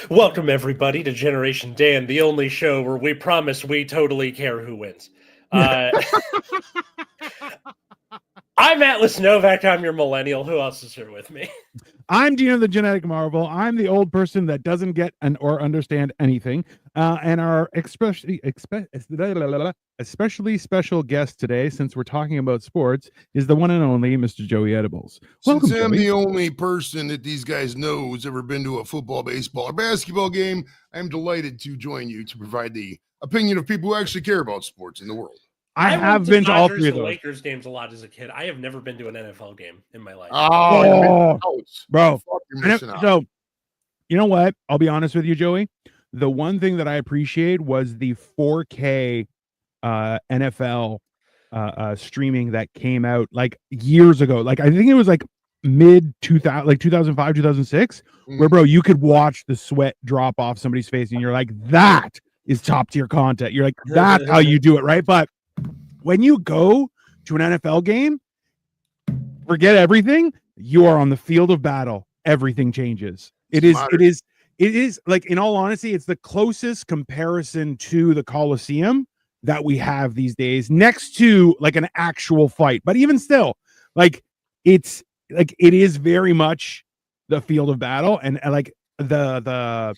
Welcome, everybody, to Generation Dan, the only show where we promise we totally care who wins. I'm Atlas Novak. I'm your millennial. Who else is here with me? I'm Dino the Genetic Marvel. I'm the old person that doesn't get or understand anything. And our especially special guest today, since we're talking about sports, is the one and only Mr. Joey Edibles. Welcome, since I'm Joey. The only person that these guys know who's ever been to a football, baseball, or basketball game, I'm delighted to join you to provide the opinion of people who actually care about sports in the world. I have been to all three of those Lakers games a lot as a kid. I have never been to an NFL game in my life. Oh, bro. So, you know what? I'll be honest with you, Joey. The one thing that I appreciate was the 4K NFL streaming that came out like years ago. Like I think it was like mid 2000, like 2005, 2006, where bro, you could watch the sweat drop off somebody's face, and you're like, that is top tier content. You're like, that's how you do it, right? But when you go to an NFL game, forget everything. You are on the field of battle. Everything changes. It is like, in all honesty, it's the closest comparison to the Coliseum that we have these days, next to like an actual fight. But even still, like it is very much the field of battle, and like the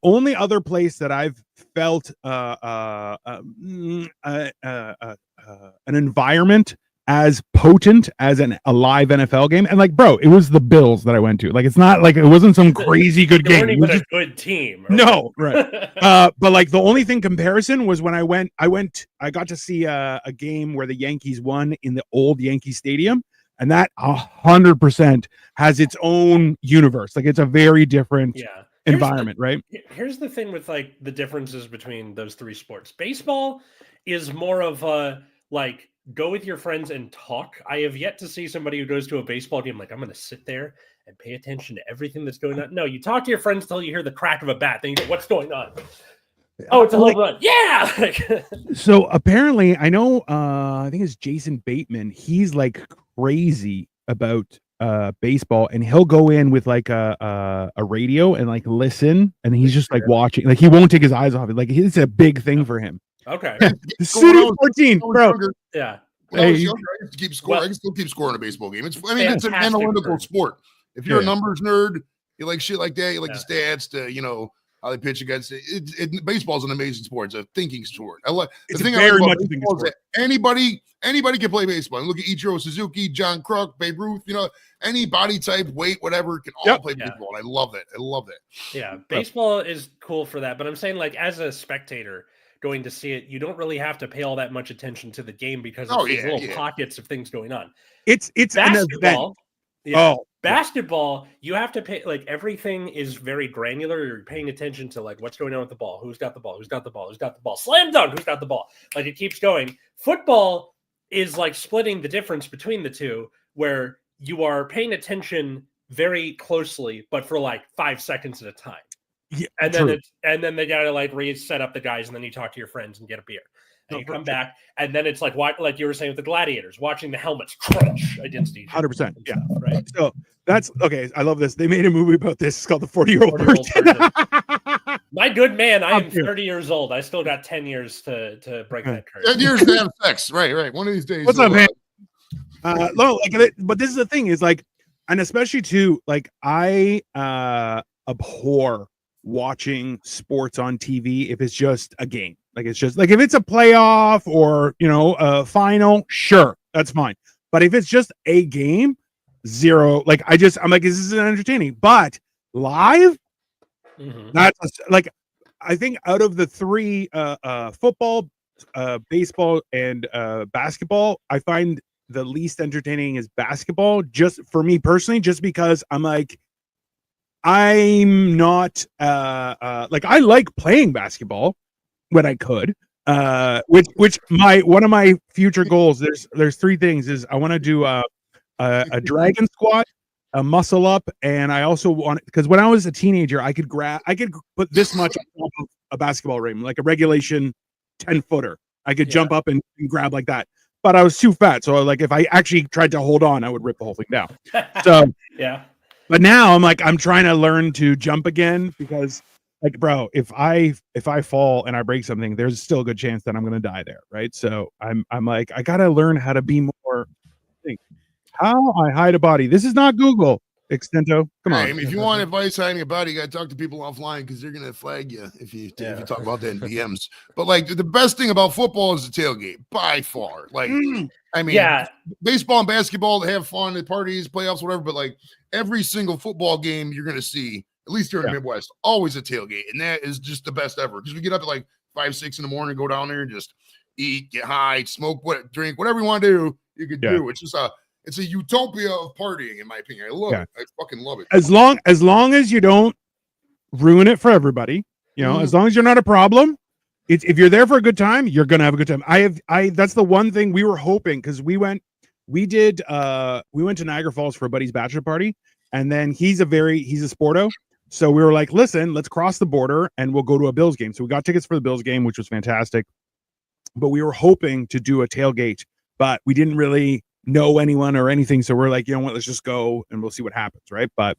only other place that I've felt an environment as potent as a live NFL game, and like, bro, it was the Bills that I went to. Like, it's not like it wasn't some crazy good game. Weren't even a good team. Right? No, right. But like the only thing comparison was when I got to see a game where the Yankees won in the old Yankee Stadium, and that 100% has its own universe. Like, it's a very different environment, right? Here's the thing with like the differences between those three sports. Baseball is more of a like go with your friends and talk. I have yet to see somebody who goes to a baseball game like, I'm going to sit there and pay attention to everything that's going on. No, you talk to your friends till you hear the crack of a bat. Then you go, what's going on? Oh, it's a home run. Yeah. So apparently, I know, I think it's Jason Bateman. He's like crazy about baseball, and he'll go in with like a radio and like listen, and he's just like watching. Like, he won't take his eyes off it. Like, it's a big thing for him. Okay. Studio 14, bro. Yeah. When I was younger, I used to keep score. I can still keep scoring a baseball game. It's an analytical sport. If you're a numbers nerd, you like shit like that. You like the stats, how they pitch against it. Baseball's an amazing sport. It's a thinking sport. I like the thing I like about baseball is that anybody can play baseball. And look at Ichiro Suzuki, John Kruk, Babe Ruth. Any body type, weight, whatever, can all play baseball. And I love that. Yeah, baseball is cool for that. But I'm saying, like, as a spectator going to see it, you don't really have to pay all that much attention to the game because of these little pockets of things going on. It's basketball. Basketball, you have to pay, like, everything is very granular. You're paying attention to like what's going on with the ball, who's got the ball, slam dunk, who's got the ball. Like, it keeps going. Football is like splitting the difference between the two, where you are paying attention very closely, but for like 5 seconds at a time. Yeah, and then they gotta like reset up the guys, and then you talk to your friends and get a beer, and you come back, and then it's like you were saying with the gladiators, watching the helmets crunch against each other. 100%. Yeah, right. So that's okay. I love this. They made a movie about this. It's called The 40-Year-Old Virgin. My good man, I am 30 years old. I still got 10 years to break that curse. 10 years to have sex. Right. One of these days. What's up, man? No, like, but this is the thing is like, and especially too, like, I abhor watching sports on TV if it's just a game. Like, it's just like, if it's a playoff or a final, sure, that's fine. But if it's just a game, zero. Like, I'm like, this isn't entertaining. But live, that's like, I think out of the three, football, baseball, and basketball, I find the least entertaining is basketball. Just for me personally, just because I'm like, I'm not like, I like playing basketball when I could, which one of my future goals, there's three things, is I want to do a dragon squat, a muscle up, and I also want, because when I was a teenager, I could put this much on top of a basketball rim, like a regulation 10-footer. I could jump up and grab like that, but I was too fat. So like if I actually tried to hold on, I would rip the whole thing down. So yeah. But now I'm trying to learn to jump again, because like, bro, if I fall and I break something, there's still a good chance that I'm gonna die there, right? So I'm like, I gotta learn how to be more. How I hide a body. This is not Google. Extento, come on. If you want advice hiding a body, you got to talk to people offline, because they're gonna flag you if you talk about that in DMs. But like, the best thing about football is the tailgate by far. Like, I mean, baseball and basketball, they have fun at parties, playoffs, whatever. But like, every single football game you're gonna see, at least here in the Midwest, always a tailgate, and that is just the best ever. Because we get up at like 5, 6 in the morning, go down there and just eat, get high, smoke, drink, whatever you want to do, you could do. It's a utopia of partying, in my opinion. I love it. I fucking love it. As long as you don't ruin it for everybody, as long as you're not a problem, if you're there for a good time, you're gonna have a good time. That's the one thing we were hoping, because we went to Niagara Falls for a buddy's bachelor party, and then he's a sporto. So we were like, listen, let's cross the border and we'll go to a Bills game. So we got tickets for the Bills game, which was fantastic. But we were hoping to do a tailgate, but we didn't really know anyone or anything, so we're like, you know what, let's just go and we'll see what happens, right? But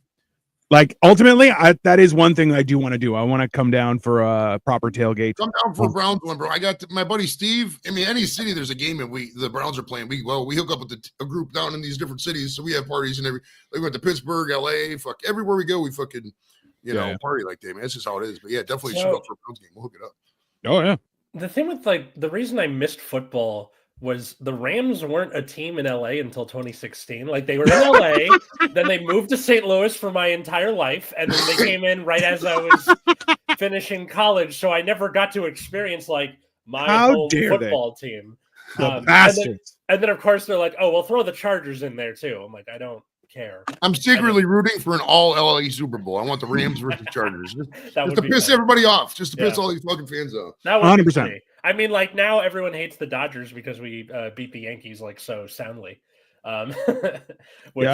like, ultimately, that is one thing I do want to do. I want to come down for a proper tailgate. Come down for a Browns one, bro. I got my buddy Steve. I mean, any city there's a game and the Browns are playing, we hook up with a group down in these different cities, so we have parties and we went to Pittsburgh, LA, everywhere we go, we fucking party like that, man. That's just how it is. But yeah, definitely shoot up for a Browns game. We'll hook it up. Oh yeah. The thing with the reason I missed football was the Rams weren't a team in LA until 2016. Like, they were in LA, then they moved to St. Louis for my entire life, and then they came in right as I was finishing college. So I never got to experience like my home football team. The bastards. And then of course they're like, oh, we'll throw the Chargers in there too. I'm like, I don't care. I'm secretly rooting for an all LA Super Bowl. I want the Rams versus Chargers. Just to piss everybody off. Just to piss all these fucking fans off. That would 100%. I mean, like, now everyone hates the Dodgers because we beat the Yankees like so soundly. Which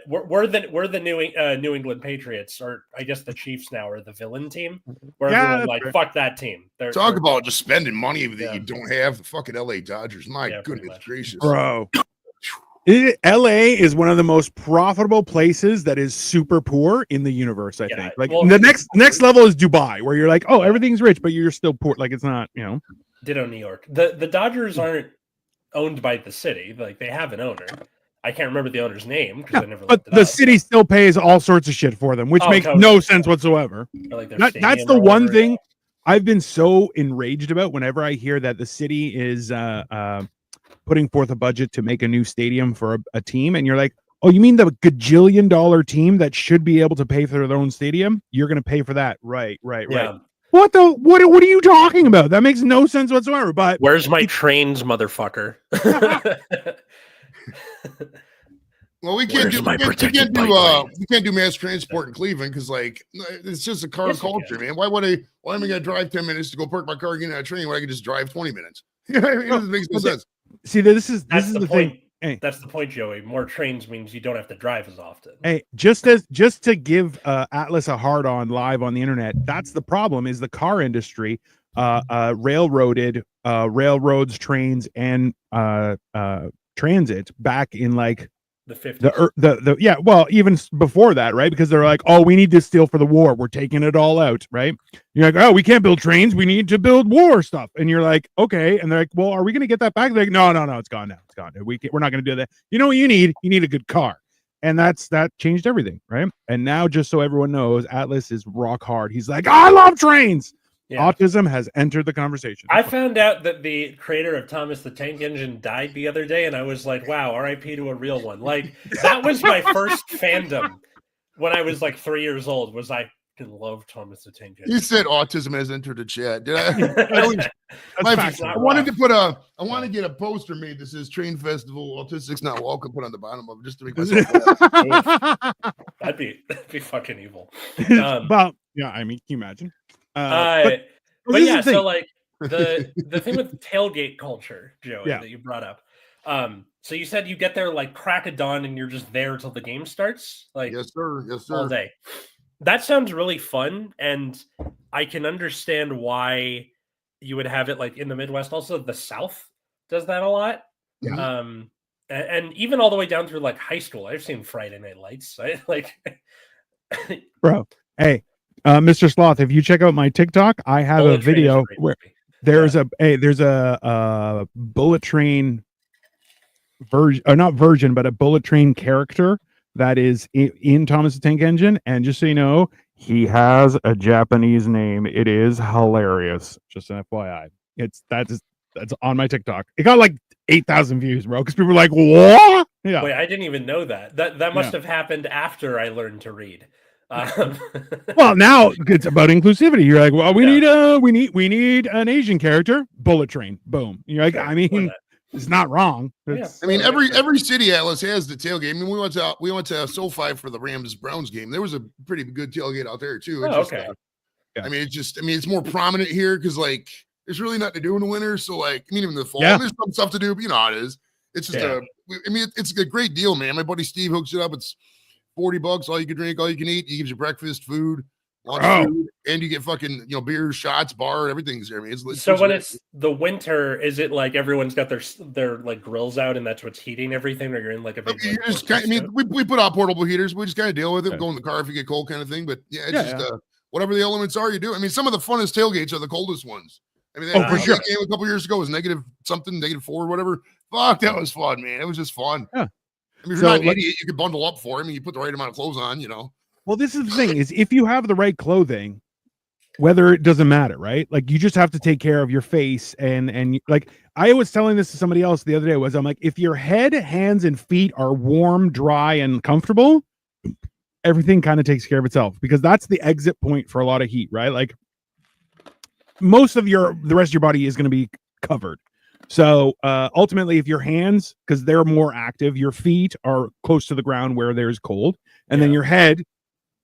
we're the New England Patriots, or I guess the Chiefs now are the villain team. Where everyone's like, fuck that team. Talk about just spending money that you don't have. The fucking LA Dodgers. My goodness gracious, bro. LA is one of the most profitable places that is super poor in the universe, I think. Like, the next level is Dubai, where you're like, oh, everything's rich, but you're still poor. Like, it's not, Ditto New York. The Dodgers aren't owned by the city. Like, they have an owner. I can't remember the owner's name because I never looked it up. But the city still pays all sorts of shit for them, which makes no sense whatsoever. Like, that's the one thing I've been so enraged about whenever I hear that the city is putting forth a budget to make a new stadium for a team, and you're like, oh, you mean the gajillion-dollar team that should be able to pay for their own stadium? You're going to pay for that, right? What are you talking about? That makes no sense whatsoever. But where's my trains, motherfucker? Well, we can't do mass transport in Cleveland because, like, it's just a car culture, man. Why am I going to drive 10 minutes to go park my car and get on a train when I can just drive 20 minutes? It makes no sense. See, this is the point. thing. Hey. That's the point, Joey. More trains means you don't have to drive as often. Hey, just to give Atlas a hard on live on the internet, that's the problem. Is the car industry railroaded railroads, trains, and transit back in like the 50s. Even before that, right? Because they're like, oh, we need this steel for the war. We're taking it all out, right? You're like, oh, we can't build trains. We need to build war stuff. And you're like, okay. And they're like, well, are we going to get that back? They're like, no, it's gone now. It's gone. We're not going to do that. You know what you need? You need a good car. And that changed everything, right? And now, just so everyone knows, Atlas is rock hard. He's like, I love trains. Yeah. Autism has entered the conversation. I found out that the creator of Thomas the Tank Engine died the other day, and I was like, wow, RIP to a real one. Like, that was my first fandom when I was like 3 years old, was I love Thomas the Tank Engine. You said autism has entered the chat. Did I? I wanted to get a poster made that says Train Festival, Autistics Not Welcome, put on the bottom of it just to make myself That'd be fucking evil. I mean, can you imagine? But yeah, so like the thing with tailgate culture, Joey, that you brought up, So you said you get there like crack of dawn and you're just there till the game starts? Like yes, sir. Yes, sir. all day. That sounds really fun, and I can understand why you would have it like in the Midwest. Also, the South does that a lot. Yeah. And even all the way down through like high school, I've seen Friday Night Lights. Like, bro. Hey, Mr. Sloth, if you check out my TikTok, I have a video where there's a Bullet Train version, or not version, but a Bullet Train character that is in Thomas the Tank Engine. And just so you know, he has a Japanese name. It is hilarious. Just an FYI. That's on my TikTok. It got like 8,000 views, bro, because people were like, what? Yeah. Wait, I didn't even know that. That must have happened after I learned to read. Well, now it's about inclusivity. You're like, well, we need an Asian character. Bullet Train. Boom. You're like, I mean, it's not wrong. I mean, every city Atlas has the tailgate. I mean, we went to SoFi for the Rams Browns game. There was a pretty good tailgate out there too. Okay. I mean, it's more prominent here because like there's really nothing to do in the winter. So like, I mean, even in the fall, there's some stuff to do. But you know how it is. It's just it's a great deal, man. My buddy Steve hooks it up. It's $40, all you can drink, all you can eat. He gives you breakfast, food, lunch, food, and you get fucking beers, shots, bar, everything's there. I mean, so when it's the winter, is it like everyone's got their like grills out and that's what's heating everything, or you're in like a big? We put out portable heaters. We just kind of deal with it. Go in the car if you get cold, kind of thing. But whatever the elements are, you do. I mean, some of the funnest tailgates are the coldest ones. I mean, for sure. Game a couple years ago was -4, whatever. Fuck, that was fun, man. It was just fun. Yeah. I mean, if you're not an idiot, you could bundle up for him and you put the right amount of clothes on, Well, this is the thing is if you have the right clothing, whether it doesn't matter, right? Like you just have to take care of your face and like I was telling this to somebody else the other day I'm like, if your head, hands, and feet are warm, dry, and comfortable, everything kind of takes care of itself because that's the exit point for a lot of heat, right? Like most of the rest of your body is going to be covered. So ultimately, if your hands, because they're more active, your feet are close to the ground where there's cold, and then your head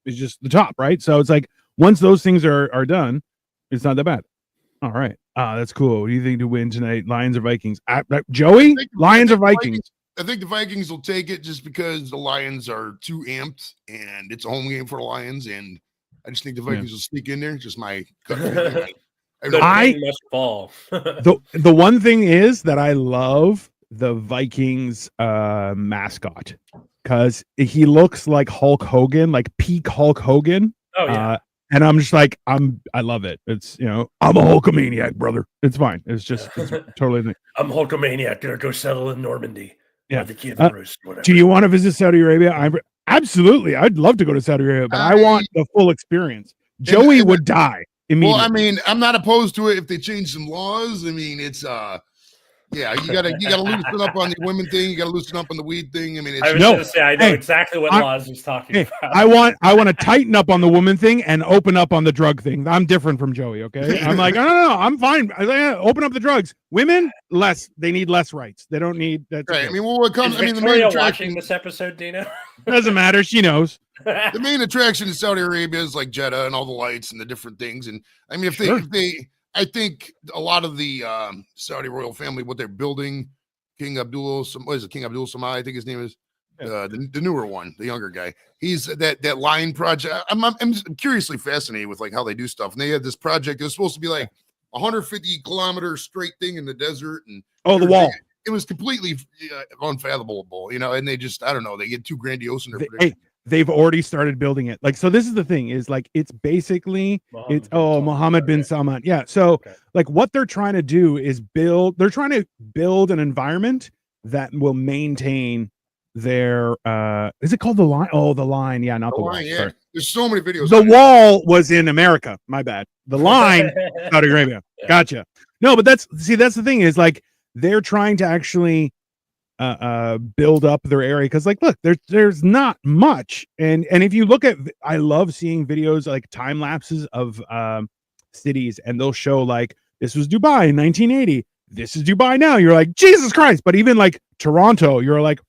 is just the top, right? So it's like once those things are done, it's not that bad. All right, that's cool. What do you think to win tonight, Lions or Vikings? Joey, Lions or Vikings? I think the Vikings will take it just because the Lions are too amped, and it's a home game for the Lions, and I just think the Vikings will sneak in there. Just my gut feeling. Must fall. the one thing is that I love the Vikings mascot because he looks like Hulk Hogan, like peak Hulk Hogan. Oh yeah. And I'm just like I love it. It's I'm a Hulkamaniac, brother. It's fine. It's totally. I'm Hulkamaniac. Gonna go settle in Normandy. Yeah. The kid whatever. Do you want to visit Saudi Arabia? Absolutely. I'd love to go to Saudi Arabia, but I want the full experience. Joey would die. Well, I mean, I'm not opposed to it if they change some laws. I mean, it's you gotta loosen up on the women thing. You gotta loosen up on the weed thing. I mean, I was gonna say I know exactly what laws he's talking about. I want to tighten up on the woman thing and open up on the drug thing. I'm different from Joey. Okay, I'm like, no, I'm fine. Open up the drugs. Women they need less rights. They don't need that. Right. Okay. I mean, what comes? Is Victoria watching this episode, Dino? Doesn't matter. She knows. The main attraction in Saudi Arabia is like Jeddah and all the lights and the different things. And I mean, I think a lot of the Saudi royal family, what they're building, King Abdullah Samad, I think his name is, the newer one, the younger guy. He's that line project. I'm curiously fascinated with like how they do stuff. And they had this project. It was supposed to be like 150-kilometer straight thing in the desert. And the wall. It was completely unfathomable, and they just, I don't know, they get too grandiose in their prediction. They've already started building it. Like, so this is the thing is like, it's basically, Mohammed bin Salman. Yeah. So like what they're trying to do is they're trying to build an environment that will maintain their, is it called the line? Oh, the line. Yeah. Not the line. Yeah. Sorry. There's so many videos. The wall was in America. My bad. The line, Saudi Arabia. Yeah. Gotcha. No, but that's the thing is like, they're trying to actually build up their area because like look there's not much and if you look at I love seeing videos like time lapses of cities and they'll show like this was Dubai in 1980, this is Dubai now, you're like Jesus Christ. But even like Toronto, you're like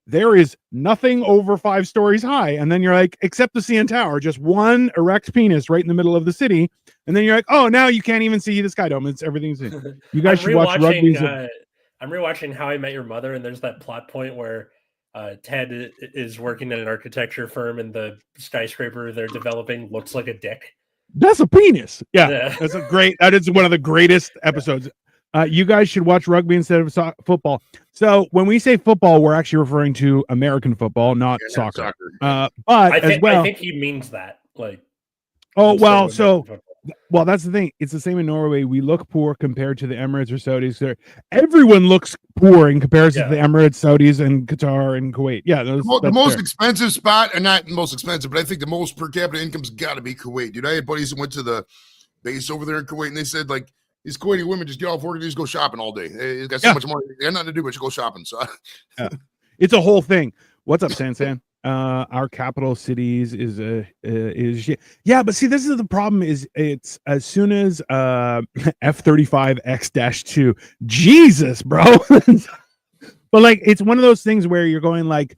there is nothing over 5 stories high, and then you're like except the CN Tower, just one erect penis right in the middle of the city, and then you're like, oh, now you can't even see the Sky Dome. It's everything's in. You guys should watch rugby. I'm rewatching How I Met Your Mother, and there's that plot point where Ted is working at an architecture firm, and the skyscraper they're developing looks like a dick. That's a penis. Yeah. That is one of the greatest episodes. You guys should watch rugby instead of football. So when we say football, we're actually referring to American football, not soccer. But I think he means that. Like, well, that's the thing. It's the same in Norway. We look poor compared to the Emirates or Saudis. Everyone looks poor in comparison to the Emirates, Saudis, and Qatar and Kuwait. Yeah, the most expensive spot, and not most expensive, but I think the most per capita income's got to be Kuwait. Dude, I had buddies that went to the base over there in Kuwait, and they said like these Kuwaiti women just get off work and just go shopping all day. They got so much money, they got nothing to do but just go shopping. So it's a whole thing. What's up, San? Our capital cities is but see, this is the problem. Is it's as soon as F-35X-2, Jesus, bro. But like, it's one of those things where you're going like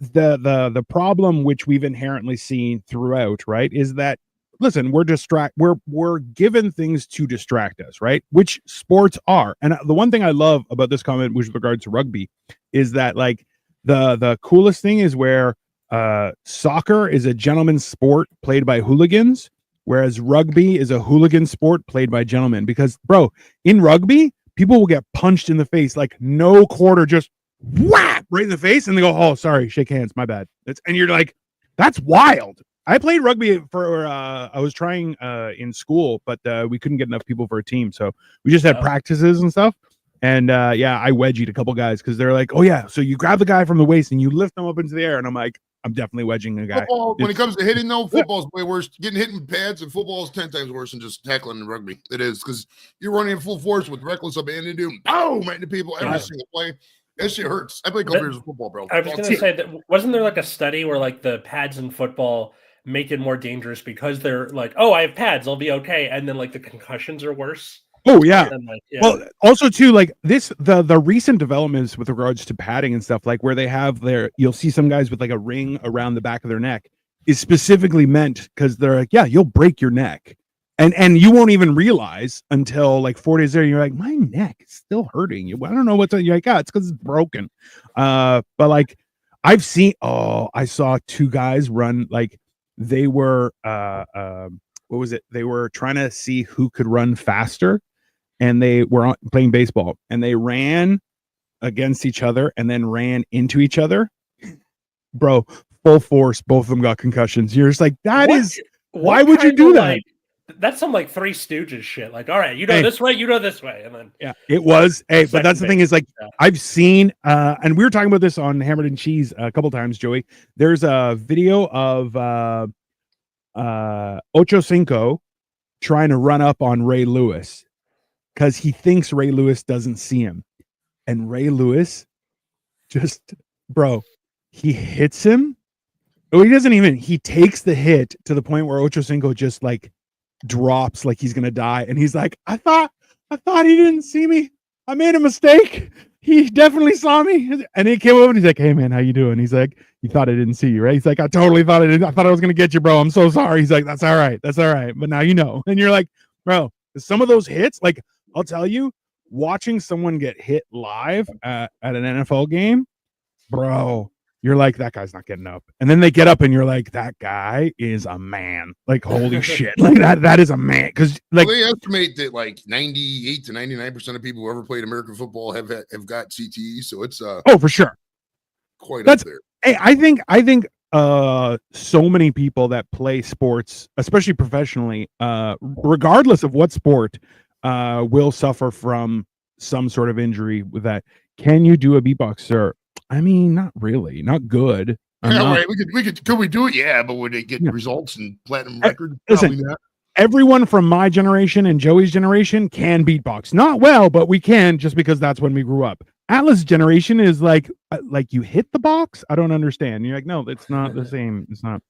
the problem which we've inherently seen throughout, right, is that listen, we're given things to distract us, right, which sports are. And the one thing I love about this comment with regard to rugby is that like the coolest thing is where soccer is a gentleman's sport played by hooligans, whereas rugby is a hooligan sport played by gentlemen. Because bro, in rugby, people will get punched in the face, like no quarter, just whap right in the face, and they go, "Oh, sorry, shake hands, my bad." And you're like, that's wild. I played rugby for I was trying in school, but we couldn't get enough people for a team, so we just had practices and stuff. And I wedgied a couple guys because they're like, "Oh yeah, so you grab the guy from the waist and you lift him up into the air," and I'm like, "I'm definitely wedging a guy." When it comes to hitting, though, football's way worse. Getting hit in pads and football is 10 times worse than just tackling in rugby. It is, because you're running in full force with reckless abandon, boom, right into people every single play. That shit hurts. I played a couple years of football, bro. I was going to say that wasn't there like a study where like the pads in football make it more dangerous because they're like, "Oh, I have pads, I'll be okay," and then like the concussions are worse. Oh yeah. Well, also too, like the recent developments with regards to padding and stuff, like where they have you'll see some guys with like a ring around the back of their neck, is specifically meant because they're like, yeah, you'll break your neck, and you won't even realize until like 4 days there, you're like, my neck is still hurting. I don't know what's on. You're like, it's because it's broken. But like I saw two guys run, like they were what was it? They were trying to see who could run faster. And they were playing baseball, and they ran against each other and then ran into each other. Bro, full force, both of them got concussions. You're just like, why would you do that? Like, that's some like Three Stooges shit. Like, all right, you know this way, you know this way. And then it was. But that's the thing is like, I've seen, and we were talking about this on Hammered and Cheese a couple times, Joey. There's a video of Ocho Cinco trying to run up on Ray Lewis, because he thinks Ray Lewis doesn't see him. And Ray Lewis just, bro, he hits him. Oh, he takes the hit to the point where Ocho Cinco just like drops like he's going to die. And he's like, I thought he didn't see me. I made a mistake. He definitely saw me. And he came over and he's like, "Hey man, how you doing?" He's like, "You thought I didn't see you, right?" He's like, "I totally thought I didn't. I thought I was going to get you, bro. I'm so sorry." He's like, That's all right. But now you know." And you're like, bro, some of those hits, like, I'll tell you, watching someone get hit live at an NFL game, bro, you're like, that guy's not getting up. And then they get up and you're like, that guy is a man. Like, holy shit. Like that is a man. Because like, they estimate that like 98 to 99% of people who ever played American football have got CTE. So it's for sure. That's up there. Hey, I think so many people that play sports, especially professionally, regardless of what sport, will suffer from some sort of injury with that. Can you do a beatbox, sir? I mean, not really, not good. Right. Could we do it? Yeah, but would it get results and platinum records? Listen, everyone from my generation and Joey's generation can beatbox. Not well, but we can, just because that's when we grew up. Atlas' generation is like you hit the box. I don't understand. You're like, no, it's not the same. It's not.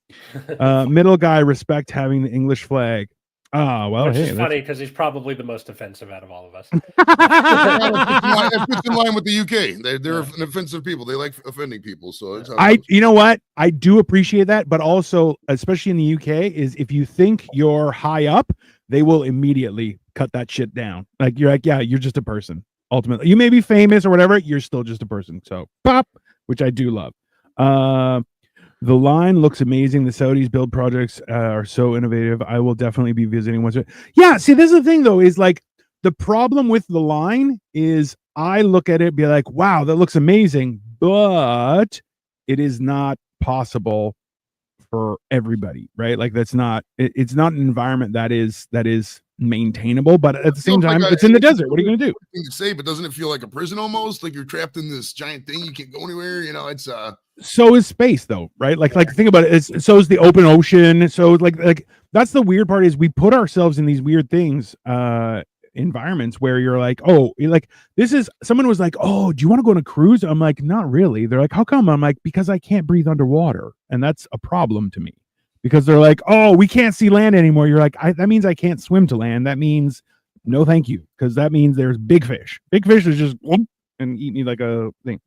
Middle guy, respect having the English flag. Which is funny because he's probably the most offensive out of all of us. It fits in line with the UK. They're an offensive people. They like offending people. So you know what? I do appreciate that, but also, especially in the UK, is if you think you're high up, they will immediately cut that shit down. Like, you're like, yeah, you're just a person. ultimately. You may be famous or whatever, you're still just a person. So pop, which I do love. The line looks amazing. The Saudis build projects are so innovative. I will definitely be visiting once. Yeah, see, this is the thing though, is like the problem with the line is I look at it and be like, wow, that looks amazing, but it is not possible for everybody, right? Like that's not it's not an environment that is maintainable, but at the same time, it's in the desert. What are you going to do? Thing to say, but doesn't it feel like a prison almost? Like you're trapped in this giant thing, you can't go anywhere. You know, it's so is space though, right? Like think about it. So is the open ocean. So like that's the weird part is we put ourselves in these weird things, environments where you're like, oh, like this is someone was like, oh, do you want to go on a cruise? I'm like, not really. They're like, how come? I'm like, because I can't breathe underwater, and that's a problem to me. Because they're like, oh, we can't see land anymore. You're like, that means I can't swim to land. That means no, thank you, because that means there's big fish. Big fish is just whoop, and eat me like a thing.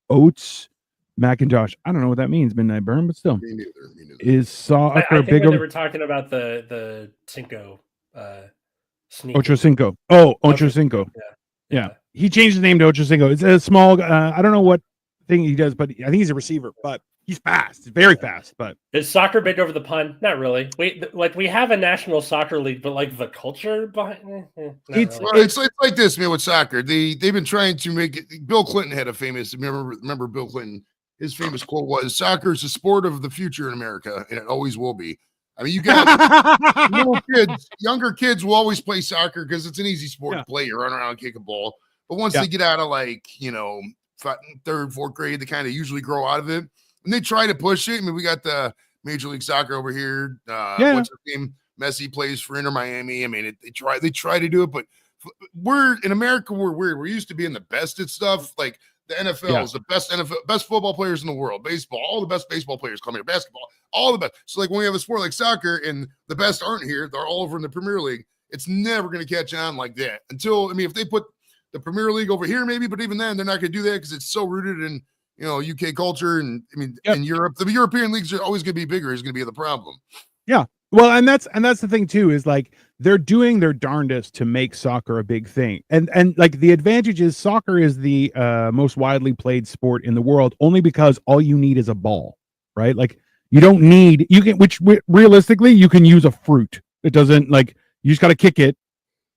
Oats, Macintosh. I don't know what that means. Midnight burn, but still, me neither. Is soccer I think bigger? when they were talking about the Cinco. Ocho Cinco. Oh, Ocho Cinco. Yeah. He changed his name to Ocho Cinco. It's a small. I don't know what thing he does, but I think he's a receiver. But he's fast, very fast. But is soccer big over the pond? Not really. We have a national soccer league, but like the culture behind it's like this, man. With soccer, they've been trying to make it. Bill Clinton had a famous. Remember Bill Clinton? His famous quote was, "Soccer is the sport of the future in America, and it always will be." I mean, you got little kids, younger kids will always play soccer because it's an easy sport to play. You run around, kick a ball. But once they get out of third, fourth grade, they kind of usually grow out of it. And they try to push it. I mean, we got the Major League Soccer over here. What's his name? Messi plays for Inter Miami. I mean, they try to do it, but we're in America. We're weird. We're used to being the best at stuff. Like the NFL is the best best football players in the world. Baseball, all the best baseball players come here. Basketball, all the best. So like when we have a sport like soccer and the best aren't here, they're all over in the Premier League. It's never going to catch on like that until, I mean, if they put the Premier League over here, maybe, but even then they're not going to do that because it's so rooted in, UK culture. And I mean, in Europe, the European leagues are always going to be bigger is going to be the problem. Yeah. Well, and that's the thing too, is like they're doing their darndest to make soccer a big thing. And like the advantage is soccer is the most widely played sport in the world only because all you need is a ball, right? Like you don't need, which realistically you can use a fruit. It doesn't, like, you just got to kick it.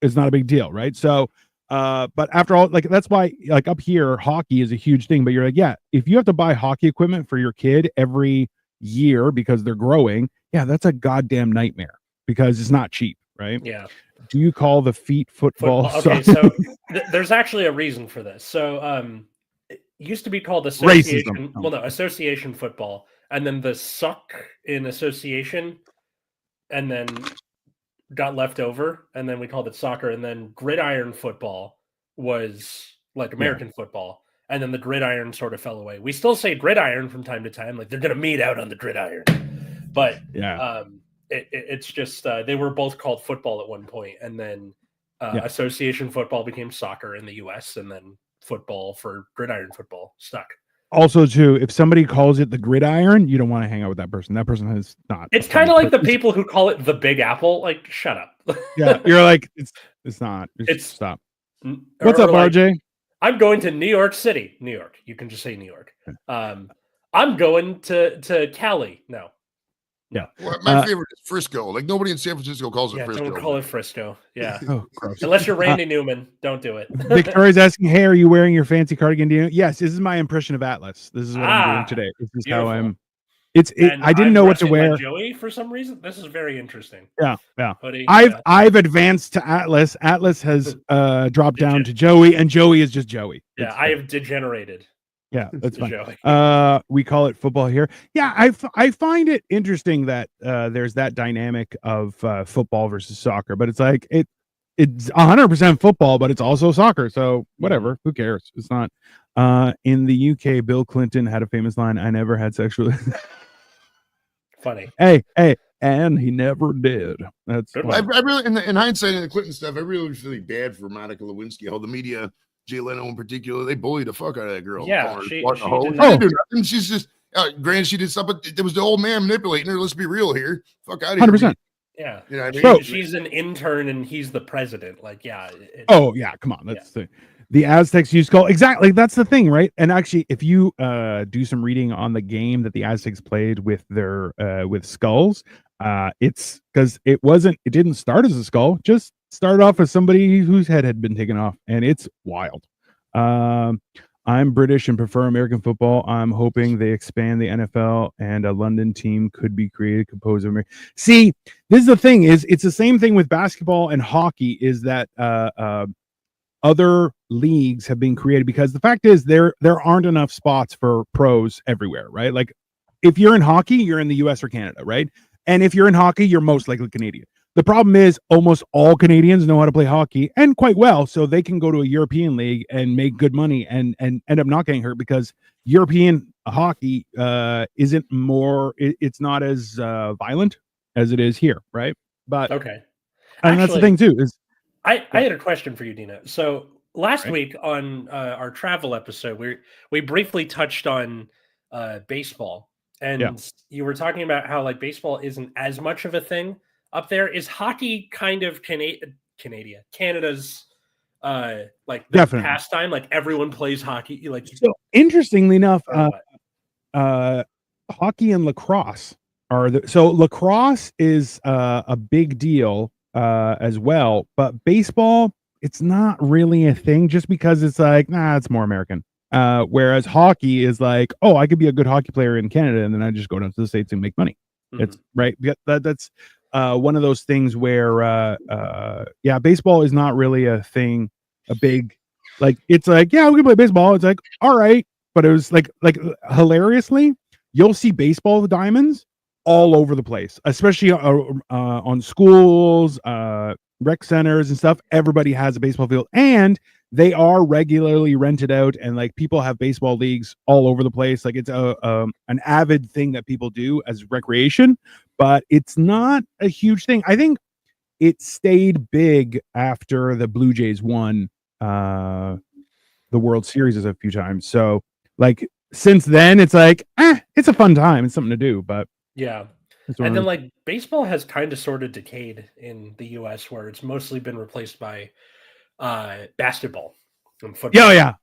It's not a big deal, right? So, but after all, like that's why like up here, hockey is a huge thing. But you're like, yeah, if you have to buy hockey equipment for your kid every year because they're growing, yeah, that's a goddamn nightmare because it's not cheap, right? Yeah. Do you call the feet football? Okay, so there's actually a reason for this. So it used to be called association. Racism. Well, no, association football, and then the suck in association, and then got left over, and then we called it soccer, and then gridiron football was like American football, and then the gridiron sort of fell away. We still say gridiron from time to time, like they're going to meet out on the gridiron, but it's just they were both called football at one point, and then association football became soccer in the U.S., and then football for gridiron football stuck. Also, too, if somebody calls it the gridiron, you don't want to hang out with that person. That person has not. It's kind of like the people who call it the Big Apple. Like, shut up. Yeah, you're like, it's not. It's stop. What's up, like, RJ? I'm going to New York City, New York. You can just say New York. I'm going to Cali. No. Yeah. Well, my favorite is Frisco. Like nobody in San Francisco calls it Frisco. Don't call it Frisco. Yeah. Oh, gross. Unless you're Randy Newman, don't do it. Victoria's asking, "Hey, are you wearing your fancy cardigan?" Yes, this is my impression of Atlas. This is what I'm doing today. This is beautiful. How I'm. I didn't know what to wear. Joey, for some reason, this is very interesting. Yeah. Hoodie, I've advanced to Atlas. Atlas has dropped down to Joey, and Joey is just Joey. Yeah, I have degenerated. Yeah, that's fine. We call it football here. Yeah, I find it interesting that there's that dynamic of football versus soccer, but it's like it's 100% football, but it's also soccer. So whatever, who cares? It's not. In the UK, Bill Clinton had a famous line: "I never had sexual." Funny. Hey, and he never did. That's I really, in hindsight, in the Clinton stuff, I really feel bad for Monica Lewinsky. How the media, Jay Leno in particular, they bullied the fuck out of that girl. Yeah, she did nothing. She's just granted she did stuff, but there was the old man manipulating her. Let's be real here. Fuck out of here. 100%. Yeah, you know what I mean? She's an intern and he's the president. Like, yeah. Oh yeah, come on. That's The Aztecs use skull. Exactly. That's the thing, right? And actually, if you do some reading on the game that the Aztecs played with their with skulls, it's because it didn't start as a skull, just started off as somebody whose head had been taken off, and it's wild. I'm British and prefer American football. I'm hoping they expand the NFL and a London team could be created composed of American. See, this is the thing, is it's the same thing with basketball and hockey, is that other leagues have been created because the fact is there aren't enough spots for pros everywhere, right? Like if you're in hockey, you're in the US or Canada, right? And if you're in hockey, you're most likely Canadian. The problem is almost all Canadians know how to play hockey, and quite well, so they can go to a European league and make good money and end up not getting hurt, because European hockey isn't more, it's not as violent as it is here, right? But okay, and actually, that's the thing too, is I had a question for you, Dina. So last week on our travel episode, we briefly touched on baseball, and you were talking about how like baseball isn't as much of a thing up there. Is hockey kind of Canada's like the pastime? Like everyone plays hockey. Like, so interestingly enough, hockey and lacrosse are so lacrosse is a big deal as well, but baseball, it's not really a thing, just because it's like, it's more American. Whereas hockey is like, oh, I could be a good hockey player in Canada, and then I just go down to the States and make money. Mm-hmm. It's right. That's one of those things where baseball is not really a thing, a big, like, it's like, yeah, we can play baseball. It's like, all right. But it was like hilariously, you'll see baseball diamonds all over the place, especially on schools, rec centers and stuff. Everybody has a baseball field, and they are regularly rented out, and like people have baseball leagues all over the place. Like it's an avid thing that people do as recreation, but it's not a huge thing. I think it stayed big after the Blue Jays won the World Series a few times. So like since then, it's like, it's a fun time. It's something to do, but yeah. And then like baseball has kind of sort of decayed in the US, where it's mostly been replaced by basketball and football. Yeah.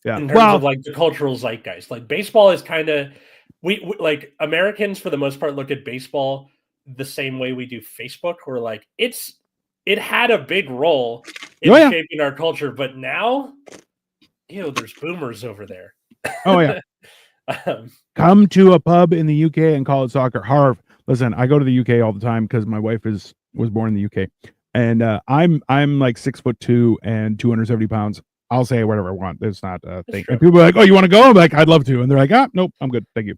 In terms of like the cultural zeitgeist, like baseball is kind of, we like Americans for the most part look at baseball the same way we do Facebook. We're like, it had a big role in shaping our culture, but now, there's boomers over there. Oh yeah. Come to a pub in the UK and call it soccer. Harv, listen, I go to the UK all the time because my wife was born in the UK, and I'm like 6'2" and 270 pounds. I'll say whatever I want. It's not a thing. And people are like, "Oh, you want to go?" I'm like, "I'd love to," and they're like, nope, I'm good, thank you.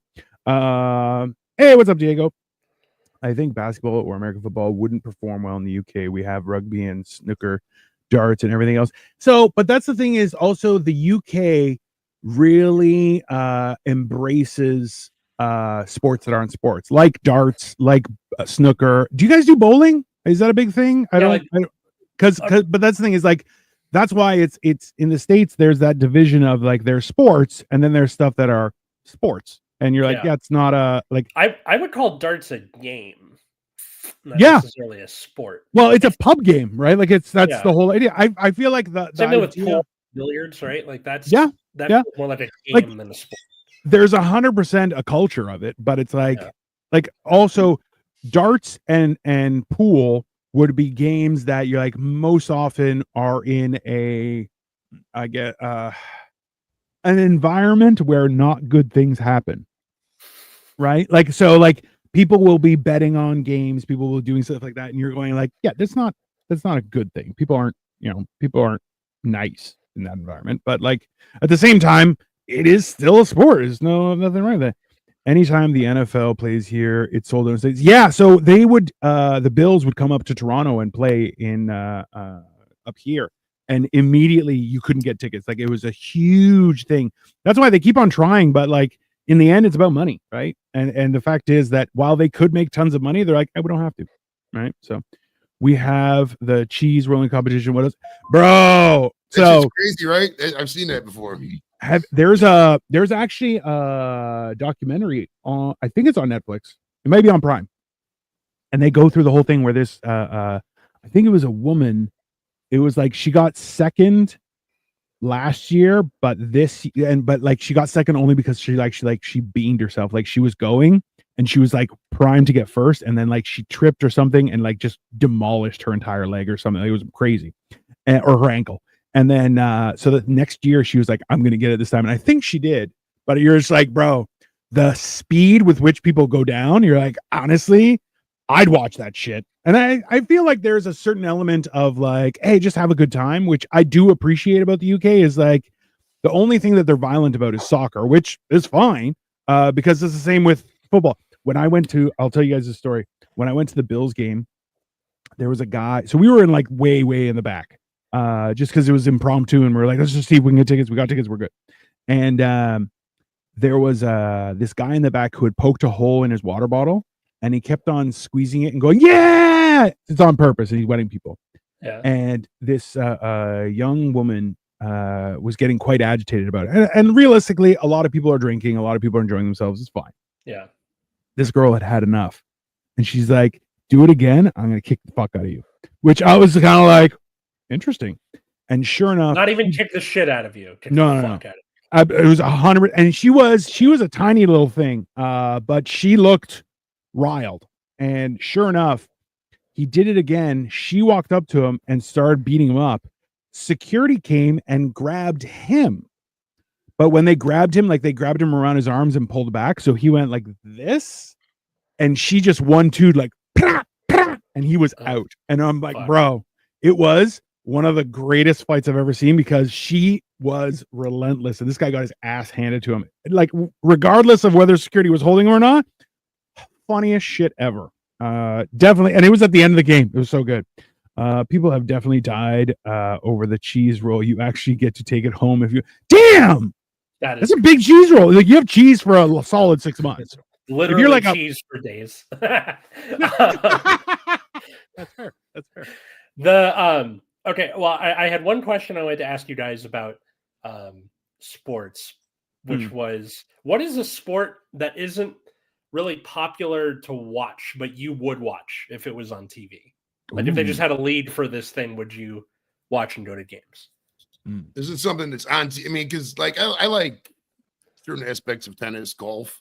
Hey, what's up, Diego? I think basketball or American football wouldn't perform well in the UK. We have rugby and snooker, darts, and everything else. So, but that's the thing, is also the UK really embraces sports that aren't sports, like darts, like snooker. Do you guys do bowling? Is that a big thing? I don't, because but that's the thing, is like, that's why it's in the States, there's that division of like, there's sports, and then there's stuff that are sports, and you're like, it's not a, like, I would call darts a game, not necessarily a sport. Well, it's a pub game, right? Like that's the whole idea. I feel like the same thing with pool billiards, right? Like that's more like a game than a sport. There's 100% a culture of it, but it's like also darts and pool would be games that you're like most often are in an environment where not good things happen, right? Like, so like people will be betting on games, people will be doing stuff like that, and you're going like, that's not a good thing. People aren't nice in that environment, but like at the same time, it is still a sport. There's nothing wrong with that. Anytime the NFL plays here, it's sold in the States. Yeah, so they would the Bills would come up to Toronto and play in up here, and immediately you couldn't get tickets. Like, it was a huge thing. That's why they keep on trying, but like in the end, it's about money, right? And the fact is that while they could make tons of money, they're like, we don't have to, right? So we have the cheese rolling competition. What else, bro? So crazy, right? I've seen that before. There's actually a documentary on, I think it's on Netflix, it might be on Prime, and they go through the whole thing where this I think it was a woman, it was like she got second last year, but like she got second only because she beamed herself. Like she was going and she was like primed to get first, and then like she tripped or something and like just demolished her entire leg or something. Like, it was crazy, or her ankle. And then so the next year she was like, I'm gonna get it this time, and I think she did. But you're just like, bro, the speed with which people go down, you're like, honestly, I'd watch that shit. And I feel like there's a certain element of like, hey, just have a good time, which I do appreciate about the UK. Is like the only thing that they're violent about is soccer, which is fine, because it's the same with football. When I went to, I'll tell you guys a story. When I went to the Bills game, there was a guy. So we were in like way in the back, just because it was impromptu, and we are like, let's just see if we can get tickets. We got tickets. We're good. And there was this guy in the back who had poked a hole in his water bottle, and he kept on squeezing it and going, yeah, it's on purpose, and he's wetting people. Yeah. And this young woman was getting quite agitated about it. And realistically, a lot of people are drinking, a lot of people are enjoying themselves. It's fine. Yeah. This girl had enough, and she's like, do it again, I'm gonna kick the fuck out of you. Which I was kind of like, interesting. And sure enough, not even kick the shit out of you. No. It was 100, and she was a tiny little thing, but she looked riled. And sure enough, he did it again. She walked up to him and started beating him up. Security came and grabbed him. But when they grabbed him, like they grabbed him around his arms and pulled back. So he went like this, and she just 1-2'd like, pra, pra, and he was out. And I'm like, bro, it was one of the greatest fights I've ever seen, because she was relentless. And this guy got his ass handed to him. Like, regardless of whether security was holding him or not, funniest shit ever. Definitely. And it was at the end of the game. It was so good. People have definitely died over the cheese roll. You actually get to take it home if you, damn, that's a big cheese roll. Like, you have cheese for a solid 6 months. Literally, if you're like cheese for days. That's fair. Okay, well, I had one question I wanted to ask you guys about sports, which was, what is a sport that isn't really popular to watch, but you would watch if it was on TV? Like, if they just had a lead for this thing, would you watch and go to games? This is something that's on. I mean, because like I like certain aspects of tennis, golf.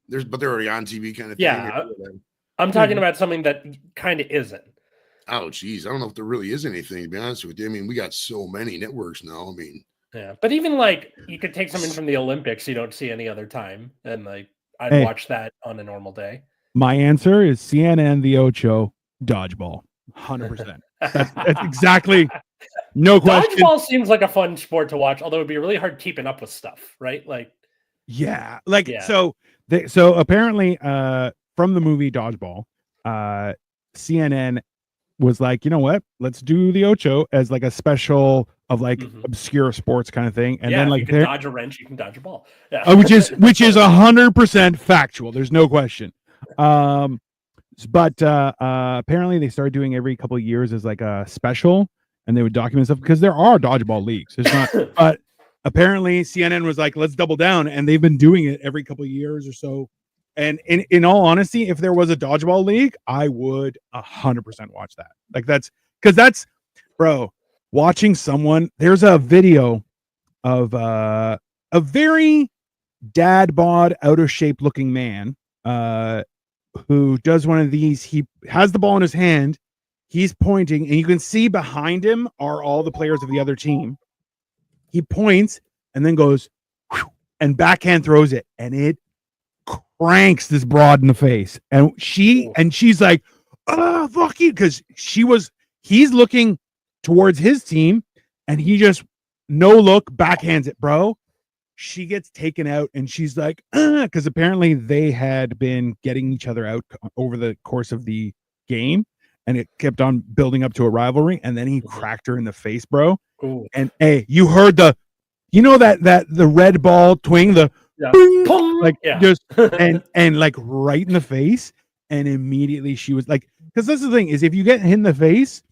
But they're already on TV kind of thing. Yeah, I'm talking about something that kind of isn't. Oh, geez, I don't know if there really is anything, to be honest with you. I mean, we got so many networks now. I mean, yeah, but even like you could take something from the Olympics you don't see any other time, and like I'd watch that on a normal day. My answer is CNN, The Ocho, dodgeball, 100%. That's exactly. No question. Dodgeball seems like a fun sport to watch, although it'd be really hard keeping up with stuff, right? Like, so apparently, from the movie Dodgeball, CNN was like, you know what? Let's do the Ocho as like a special of like obscure sports kind of thing, and then like you can dodge a wrench, you can dodge a ball, which is 100% factual. There's no question. But apparently they started doing every couple of years as like a special, and they would document stuff, because there are dodgeball leagues. There's not, but apparently CNN was like, let's double down, and they've been doing it every couple of years or so. And in all honesty, if there was a dodgeball league, I would 100% watch that. Like, that's bro, watching someone. There's a video of a very dad bod, out of shape looking man who does one of these. He has the ball in his hand. He's pointing, and you can see behind him are all the players of the other team. He points and then goes and backhand throws it, and it cranks this broad in the face. And she's like, oh, fuck you, because he's looking towards his team, and he just no look backhands it, bro. She gets taken out, and she's like, because apparently they had been getting each other out over the course of the game, and it kept on building up to a rivalry, and then he cracked her in the face, bro. Ooh. And hey, you heard the red ball twing, just and like right in the face, and immediately she was like, because that's the thing, is if you get hit in the face,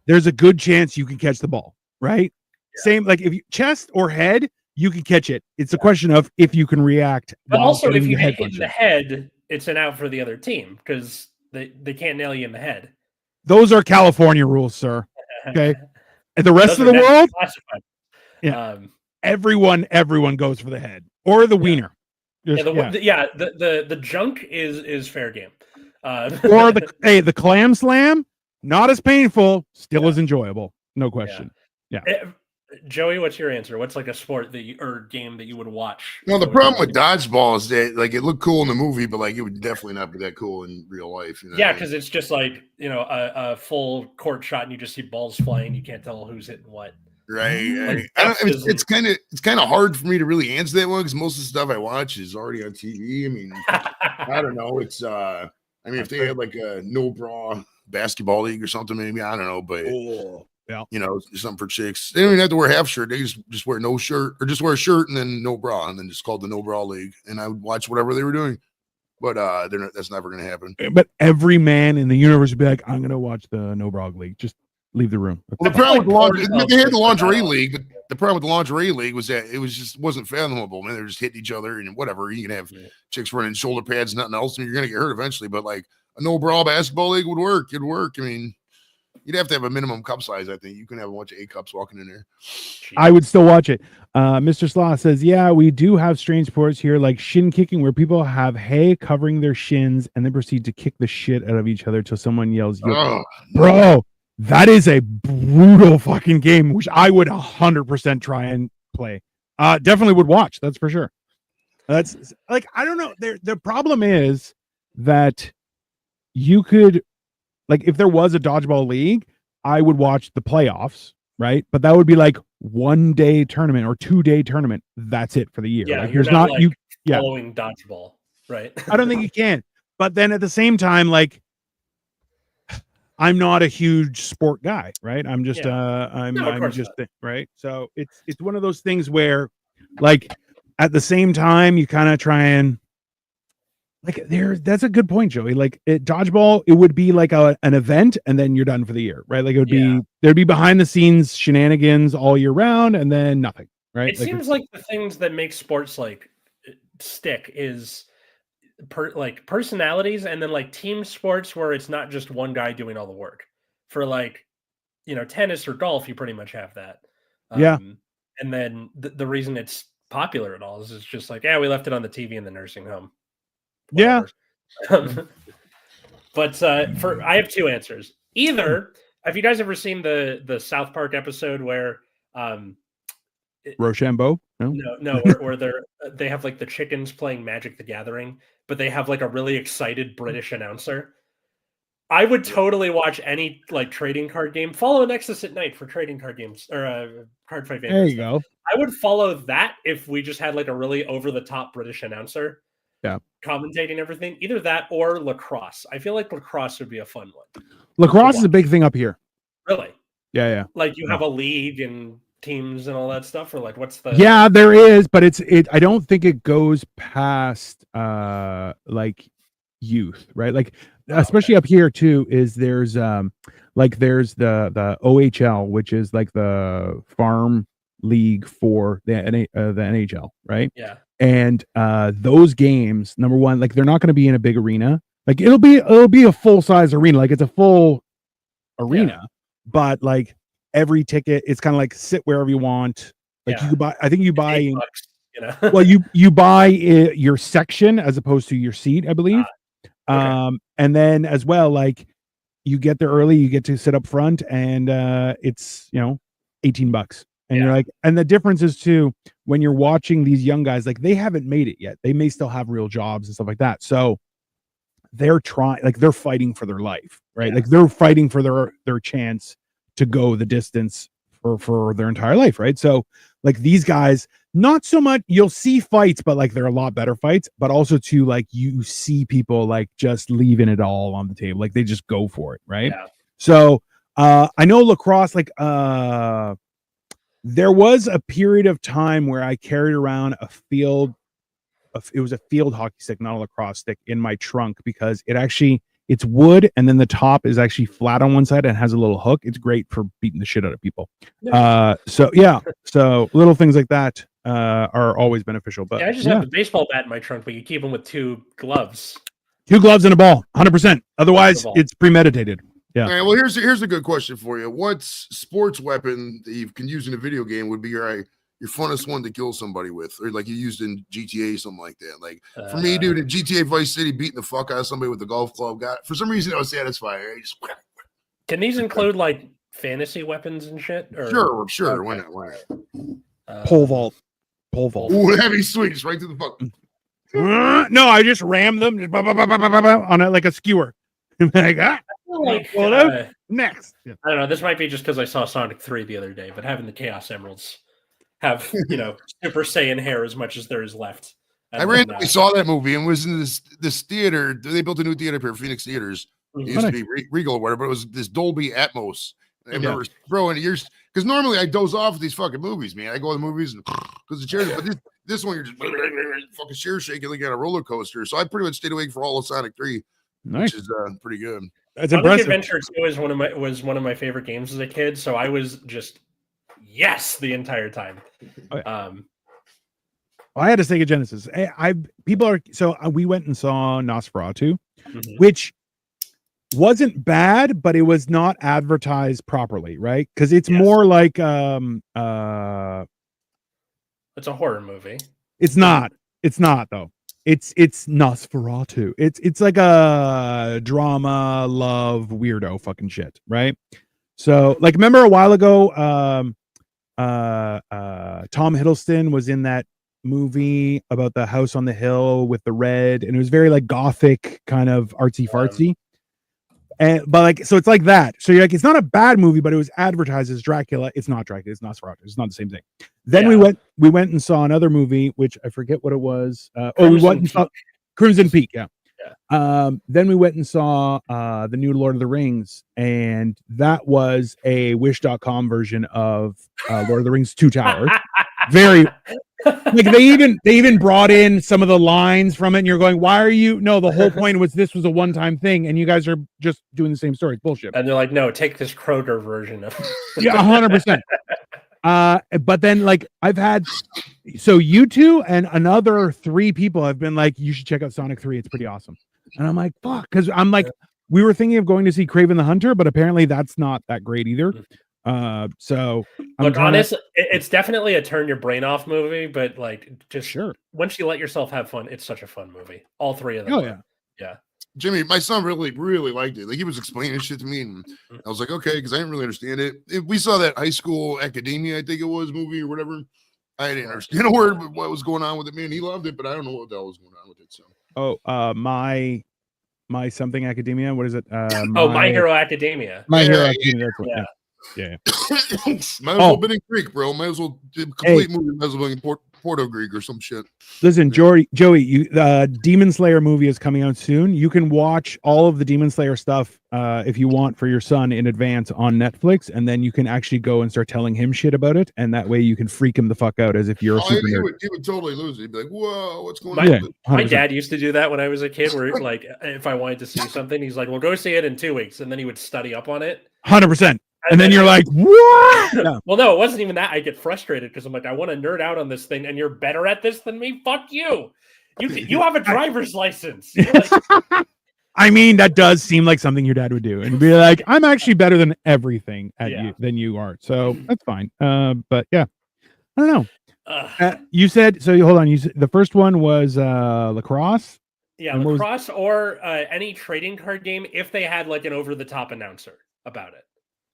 there's a good chance you can catch the ball, right? Same, like if you chest or head, you can catch it. It's a question of if you can react. But also, if you get hit in the head, it's an out for the other team, because they can't nail you in the head. Those are California rules, sir. Okay. And the rest of the world, Yeah. Everyone goes for the head or the wiener. The junk is fair game. Or the clam slam, not as painful, still as enjoyable. No question. Yeah. Joey, what's your answer? What's like a sport or game that you would watch? Well, the problem with dodgeball is that like it looked cool in the movie, but like it would definitely not be that cool in real life. You know? Yeah, because it's just like a full court shot and you just see balls flying. You can't tell who's hitting what. Right. It's kind of hard for me to really answer that one because most of the stuff I watch is already on TV. I mean, I don't know. It's if they had like a no bra basketball league or something, maybe I don't know, but. Yeah, something for chicks. They don't even have to wear a half shirt. They just wear no shirt or just wear a shirt and then no bra, and then just called the no bra league. And I would watch whatever they were doing, but that's never going to happen. But every man in the universe would be like, "I'm going to watch the no bra league." Just leave the room. Well, the problem with they had the lingerie league, but the problem with the lingerie league was that it wasn't fathomable. Man, they were just hitting each other and whatever. You can have chicks running shoulder pads, nothing else, and you're going to get hurt eventually. But like a no bra basketball league would work. It'd work. I mean. You'd have to have a minimum cup size, I think. You can have a bunch of A cups walking in there. I would still watch it. Mr. Slaw says, yeah, we do have strange sports here, like shin kicking, where people have hay covering their shins and then proceed to kick the shit out of each other till someone yells, bro, that is a brutal fucking game, which I would 100% try and play. Definitely would watch, that's for sure. That's like, I don't know. The problem is that you could, like, if there was a dodgeball league, I would watch the playoffs, right? But that would be like 1 day tournament or 2 day tournament. That's it for the year. Yeah, like, there's not like following dodgeball, right? I don't think you can. But then at the same time, like, I'm not a huge sport guy, right? I'm just right. So it's one of those things where, like, at the same time, you kind of try and. Like that's a good point, Joey. Like dodgeball, it would be like an event and then you're done for the year, right? Like it would there'd be behind the scenes shenanigans all year round and then nothing, right? It seems like the things that make sports like stick is personalities and then like team sports where it's not just one guy doing all the work. For like, tennis or golf, you pretty much have that. And then the reason it's popular at all is it's just like, we left it on the TV in the nursing home. Whatever. But I have two answers. Either, have you guys ever seen the South Park episode where Rochambeau? No, where they have like the chickens playing Magic the Gathering, but they have like a really excited British announcer. I would totally watch any like trading card game. Follow Nexus at night for trading card games or card fight. There you go. I would follow that if we just had like a really over the top British announcer. Yeah, commentating everything. Either that or lacrosse. I feel like lacrosse would be a fun one. Lacrosse is a big thing up here. Really? Yeah. Like you have a league and teams and all that stuff, or like what's the? Yeah, there is, but it's. I don't think it goes past like youth, right? Like especially up here too. Is there's the OHL, which is like the farm league for the NHL, right? Yeah. And those games, number one, like they're not going to be in a big arena. Like it'll be a full size arena, like it's a full arena, but like every ticket, it's kind of like sit wherever you want. Like you could buy. I think you buy. $8, well, you buy your section as opposed to your seat, I believe. Okay. And then as well, like you get there early, you get to sit up front, and it's $18. And you're like, and the difference is too, when you're watching these young guys, like they haven't made it yet. They may still have real jobs and stuff like that. So they're they're fighting for their life, right? Yeah. Like they're fighting for their chance to go the distance for their entire life, right? So like these guys, not so much, you'll see fights, but like they're a lot better fights, but also too, like you see people like just leaving it all on the table. Like they just go for it, right? Yeah. So I know lacrosse, like there was a period of time where I carried around it was a field hockey stick, not a lacrosse stick, in my trunk because it's wood and then the top is actually flat on one side and has a little hook. It's great for beating the shit out of people. So little things like that are always beneficial. But I just have a baseball bat in my trunk, but you keep them with 2 gloves. 2 gloves and a ball, 100%. Otherwise, it's premeditated. Yeah. All right, well, here's a good question for you. What sports weapon that you can use in a video game would be your funnest one to kill somebody with, or like you used in GTA, something like that? Like for me, dude, in GTA Vice City, beating the fuck out of somebody with a golf club, for some reason, it was satisfying. Can these include like fantasy weapons and shit? Or? Sure. Okay. Why not? Pole vault. Ooh, heavy swings right to the fuck. No, I just ram them just on it like a skewer. Like, next. Yeah. I don't know. This might be just because I saw Sonic 3 the other day, but having the Chaos Emeralds have, Super Saiyan hair as much as there is left. I randomly saw that movie and was in this theater. They built a new theater here, Phoenix Theaters. It used to be Regal or whatever, but it was this Dolby Atmos. I remember, bro, and years because normally I doze off with these fucking movies, man. I go to the movies and because the chairs, but this one you're just fucking chair shaking like on a roller coaster. So I pretty much stayed awake for all of Sonic 3, which is pretty good. That's Sonic impressive. Adventure 2 was one of my favorite games as a kid, so I was just the entire time. I had a Sega Genesis. We went and saw Nosferatu, which wasn't bad, but it was not advertised properly, right? Because it's more like it's a horror movie. It's not though. It's Nosferatu. It's like a drama, love, weirdo fucking shit, right? So like remember a while ago, Tom Hiddleston was in that movie about the house on the hill with the red, and it was very like gothic kind of artsy fartsy. So it's like that. So you're like, it's not a bad movie, but it was advertised as Dracula. It's not Dracula. It's Nosferatu. It's not the same thing. Then we went and saw another movie, which I forget what it was. We went and saw Crimson Peak. Yeah. Then we went and saw the new Lord of the Rings, and that was a Wish.com version of Lord of the Rings 2 Towers. Very like they even brought in some of the lines from it, and you're going, why are you? No, the whole point was this was a one-time thing, and you guys are just doing the same story. It's bullshit. And they're like, no, take this Kroger version of 100%. But then like I've had you two and another 3 people have been like, you should check out Sonic 3. It's pretty awesome. And I'm like, fuck, because I'm like, we were thinking of going to see Kraven the Hunter, but apparently that's not that great either. So look, honestly, it's definitely a turn your brain off movie, but like just once you let yourself have fun, it's such a fun movie. All 3 of them. Oh yeah. Jimmy, my son really liked it. Like he was explaining shit to me, and I was like, okay, because I didn't really understand it. We saw that High School Academia, I think it was, movie or whatever. I didn't understand a word of what was going on with it, man. He loved it, but I don't know what the hell was going on with it. So my something Academia. What is it? My Hero Academia. My Hero Academia. That's what, yeah. Might as well been in Greek, bro. Might as well complete movie. Might as well be in Porto Greek or some shit. Listen, Joey, Demon Slayer movie is coming out soon. You can watch all of the Demon Slayer stuff if you want for your son in advance on Netflix, and then you can actually go and start telling him shit about it, and that way you can freak him the fuck out as if you're a super nerd. He would totally lose it. He'd be like, whoa, what's going on? My dad used to do that when I was a kid, where like if I wanted to see something, he's like, well, go see it in 2 weeks, and then he would study up on it. 100%. And then you're like, what? Yeah. Well, no, it wasn't even that. I get frustrated because I'm like, I want to nerd out on this thing, and you're better at this than me. Fuck you. You have a driver's license. Like, I mean, that does seem like something your dad would do, and be like, I'm actually better than everything than you are. So that's fine. But yeah, I don't know. You said so. Hold on. You said the first one was lacrosse. Yeah, lacrosse or any trading card game if they had like an over-the-top announcer about it.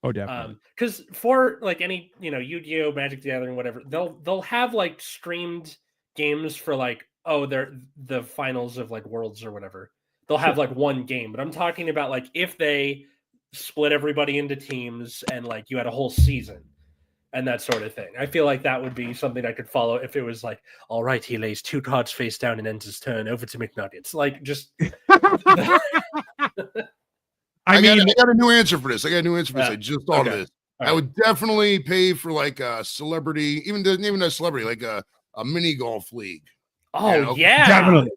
Oh, definitely. Because for like any Yu-Gi-Oh, Magic the Gathering, whatever, they'll have like streamed games for like they're the finals of like Worlds or whatever. They'll have like one game, but I'm talking about like if they split everybody into teams and like you had a whole season and that sort of thing. I feel like that would be something I could follow if it was like, all right, he lays 2 cards face down and ends his turn over to McNuggets. Like just. I got a new answer for this. I just thought of this. I would definitely pay for like a celebrity, even a celebrity, like a mini golf league. Oh yeah,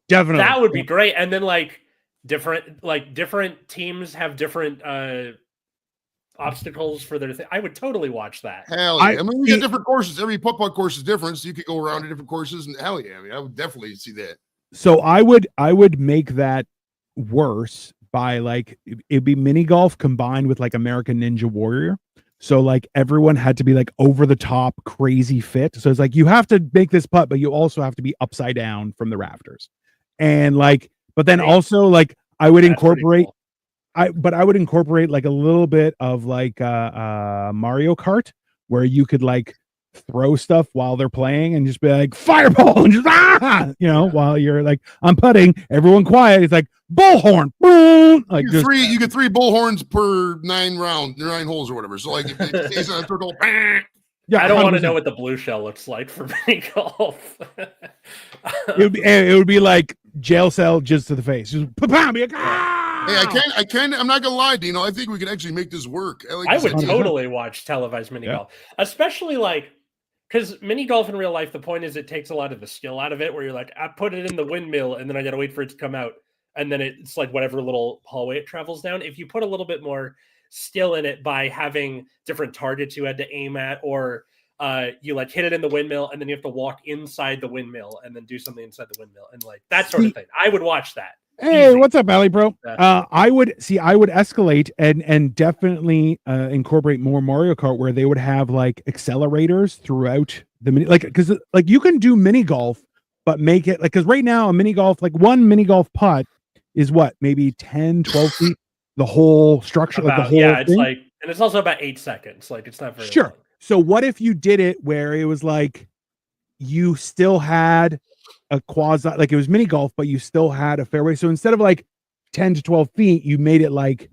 definitely. That would be great. And then like different teams have different obstacles for their thing. I would totally watch that. Hell yeah! I mean, we got different courses. Every putt-putt course is different, so you could go around to different courses. And hell yeah! I mean, I would definitely see that. So I would make that worse by like it'd be mini golf combined with like American Ninja Warrior. So like everyone had to be like over the top crazy fit. So it's like you have to make this putt, but you also have to be upside down from the rafters. And like, but then also like I would incorporate cool. I would incorporate like a little bit of like Mario Kart where you could like throw stuff while they're playing and just be like fireball and just while you're like I'm putting, everyone quiet. It's like bullhorn, boom. Like you get 3 bullhorns per 9 holes or whatever. So like if it's on a turtle, yeah, I don't want to know what the blue shell looks like for mini golf. it would be like jail cell just to the face. Just be like, Hey, I'm not gonna lie, Dino. I think we can actually make this work. I would totally watch televised mini golf, especially like because mini golf in real life. The point is, it takes a lot of the skill out of it. Where you're like, I put it in the windmill, and then I gotta wait for it to come out, and then it's like whatever little hallway it travels down. If you put a little bit more skill in it by having different targets you had to aim at, or you like hit it in the windmill, and then you have to walk inside the windmill, and then do something inside the windmill, and like that sort of thing. I would watch that. Hey, easy. What's up, Alley Bro? I would escalate and definitely incorporate more Mario Kart where they would have like accelerators throughout the mini, like because like you can do mini golf, but make it like because right now a mini golf, like one mini golf putt is what, maybe 10, 12 feet, the whole structure, like the whole it's thing. like, and it's also about 8 seconds. Like it's not very long. So what if you did it where it was like you still had a quasi, like it was mini golf, but you still had a fairway. So instead of like 10 to 12 feet, you made it like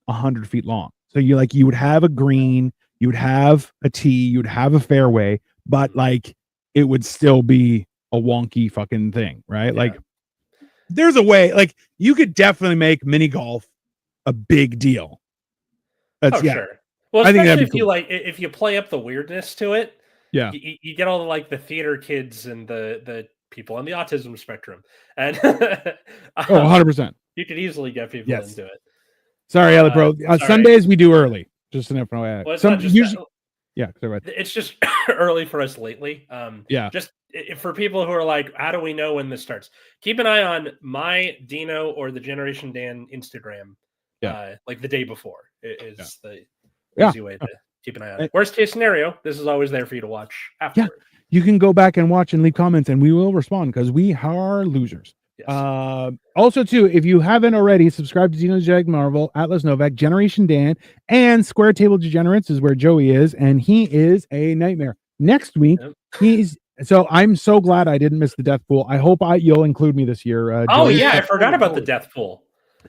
100 feet long. So you would have a green, you would have a tee, you would have a fairway, but like it would still be a wonky fucking thing, right? Yeah. Like there's a way, like you could definitely make mini golf a big deal. Sure. Well, especially if you play up the weirdness to it. Yeah, you get all the like the theater kids and the people on the autism spectrum, and 100%. You could easily get people into it. Sorry, Ellie, bro. Sundays we do early. Just an FYI. Well, it's just early for us lately. Just for people who are like, how do we know when this starts? Keep an eye on my Dino or the Generation Dan Instagram. Like the day before is the easy way to keep an eye on it. Worst case scenario, this is always there for you to watch afterward. Yeah. You can go back and watch and leave comments and we will respond because we are losers. Yes. Also, too, if you haven't already, subscribe to Dino Jag Marvel, Atlas Novak, Generation Dan, and Square Table Degenerates is where Joey is, and he is a nightmare. Next week, so I'm so glad I didn't miss the death pool. I hope you'll include me this year. Joey. I forgot about the death pool.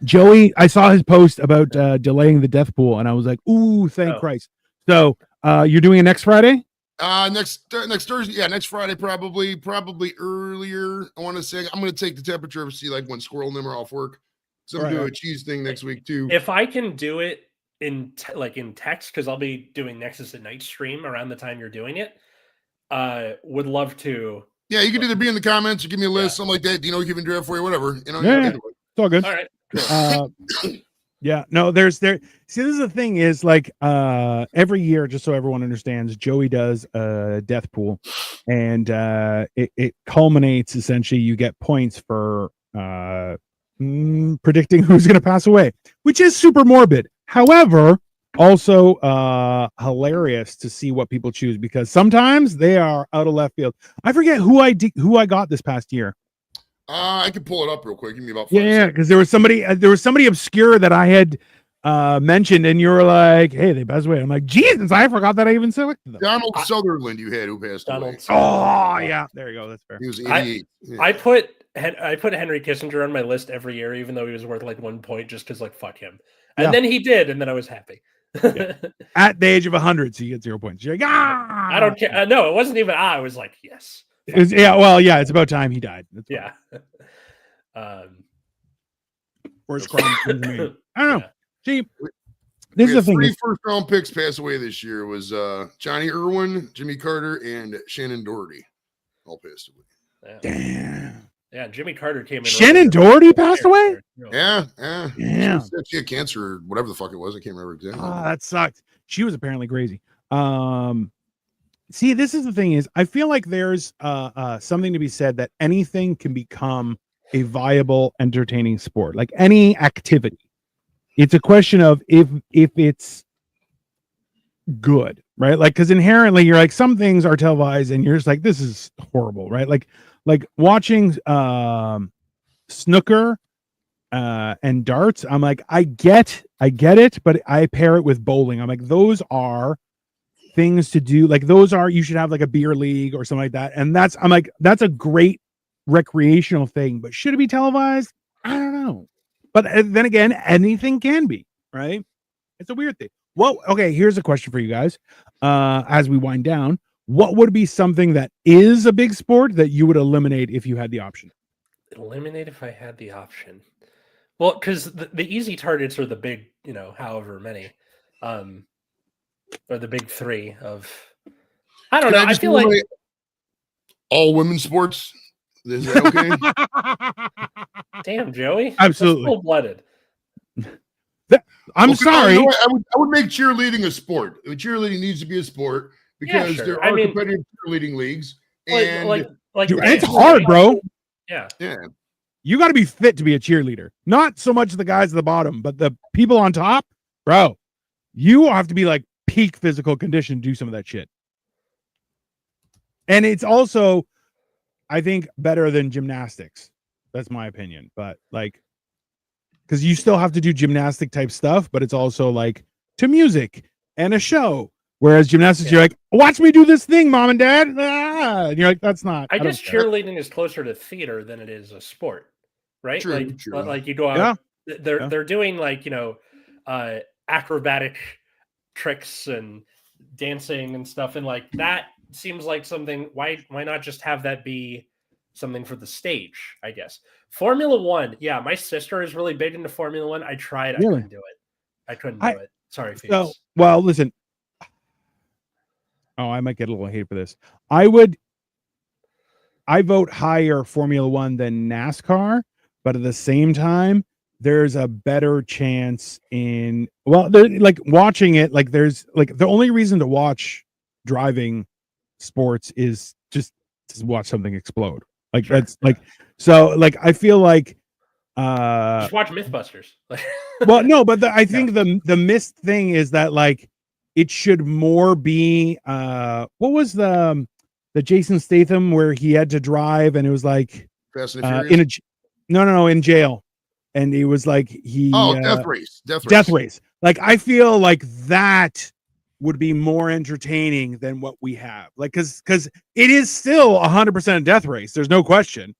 Joey, I saw his post about delaying the death pool, and I was like, ooh, thank Christ. So you're doing it next Friday? Next Thursday, next Friday probably earlier. I want to say I'm going to take the temperature and see like when Squirrel and them are off work. So I'm going to do a cheese thing next week too. If I can do it in text, because I'll be doing Nexus at Night stream around the time you're doing it. Would love to. Yeah, you can either be in the comments or give me a list, something like that. You can draft for you, whatever. It's all good. All right. Yeah, no, see, this is the thing is like every year, just so everyone understands, Joey does a death pool, and it culminates essentially you get points for predicting who's going to pass away, which is super morbid. However, also hilarious to see what people choose because sometimes they are out of left field. I forget who I got this past year. I can pull it up real quick. Give me about 5 seconds. Yeah, because there was somebody obscure that I had mentioned, and you were like, "Hey, they passed away." I'm like, "Jesus, I forgot that I even selected them." Donald Sutherland, you had who passed away. Oh yeah, there you go. That's fair. He was 88. I put Henry Kissinger on my list every year, even though he was worth like 1 point, just because like fuck him. And then he did, and then I was happy. At the age of 100, so you get 0 points. You're like, I don't care. No, it wasn't even. I was like, yes. It's about time he died. Yeah. Worst crime. I don't know. Yeah. See, this is the thing. 3 first-round picks passed away this year. It was Johnny Irwin, Jimmy Carter, and Shannon Doherty. All passed away. Yeah. Damn. Yeah, Jimmy Carter came in. Shannon Doherty passed away? Yeah. She had cancer or whatever the fuck it was. I can't remember exactly. That sucked. She was apparently crazy. See, this is the thing is I feel like there's something to be said that anything can become a viable, entertaining sport, like any activity. It's a question of if it's good, right? Like, because inherently you're like, some things are televised and you're just like, this is horrible, right? Like watching snooker and darts, I'm like, I get it, but I pair it with bowling. I'm like, those are things to do, like those are, you should have like a beer league or something like that. And I'm like, that's a great recreational thing, but should it be televised? I don't know. But then again, anything can be, right? It's a weird thing. Well, okay, here's a question for you guys. As we wind down, what would be something that is a big sport that you would eliminate if you had the option? Eliminate if I had the option. Well, because the easy targets are the big, however many, or the big three of. I don't know. I feel like all women's sports. Is that okay? Damn, Joey. Absolutely. Full-blooded. I'm sorry. I would make cheerleading a sport. Cheerleading needs to be a sport because there are competitive cheerleading leagues. And dude, it's hard, bro. Yeah. You got to be fit to be a cheerleader. Not so much the guys at the bottom, but the people on top, bro. You have to be like peak physical condition to do some of that shit. And it's also, I think, better than gymnastics. That's my opinion. But like, because you still have to do gymnastic type stuff, but it's also like to music and a show. Whereas gymnastics, you're like, watch me do this thing, mom and dad. Ah! And you're like, that's not. I guess cheerleading is closer to theater than it is a sport, right? True. Like you go out, they're doing like, acrobatic tricks and dancing and stuff. And like that seems like something, why not just have that be something for the stage, I guess. Formula One. Yeah, my sister is really big into Formula One. I tried. Really? I couldn't do it. Sorry, Felix. So, well, listen. Oh, I might get a little hate for this. I vote higher Formula One than NASCAR, but at the same time, there's a better chance in, like watching it, like there's like the only reason to watch driving sports is just to watch something explode. Like that's like, so like I feel like just watch Mythbusters. Well, no, but I think the missed thing is that like it should more be what was the Jason Statham where he had to drive and it was like in jail, and he was like Death Race. Like I feel like that would be more entertaining than what we have, like because it is still 100% Death Race, there's no question,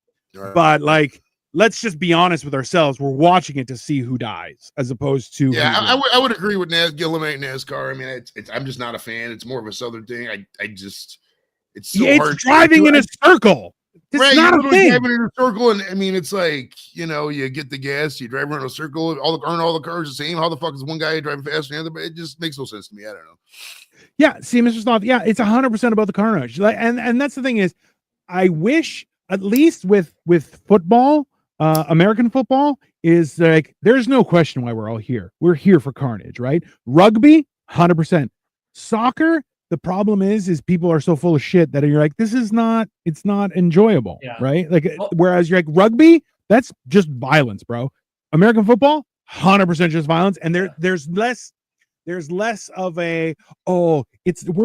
but like let's just be honest with ourselves, we're watching it to see who dies as opposed to I would agree with eliminate NASCAR. I mean, it's I'm just not a fan. It's more of a southern thing. It's so hard driving in a circle. It's not a thing. Driving in a circle, and I mean, it's like, you get the gas, you drive around a circle, aren't all the cars the same? How the fuck is one guy driving faster than the other? But it just makes no sense to me. I don't know. Yeah, see, Mr. Sloth, yeah, it's 100% about the carnage. Like, and that's the thing is, I wish at least with football, American football is like, there's no question why we're all here. We're here for carnage, right? Rugby, 100%. Soccer, the problem is people are so full of shit that you're like, it's not enjoyable, right? Like, whereas you're like, rugby, that's just violence, bro. American football, 100% just violence, and there's less of a we're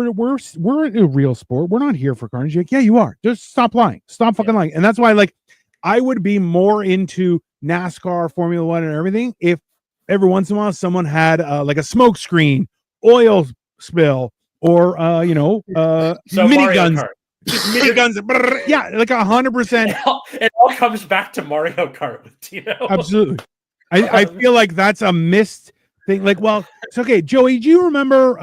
a real sport. We're not here for carnage. Like, yeah, you are. Just stop lying. Stop fucking lying. And that's why, like, I would be more into NASCAR, Formula One, and everything if every once in a while someone had like a smoke screen, oil spill, or miniguns. Just miniguns. Yeah, like 100%. It all comes back to Mario Kart with Tino. Absolutely. I feel like that's a missed thing. Like, well, it's okay. Joey, do you remember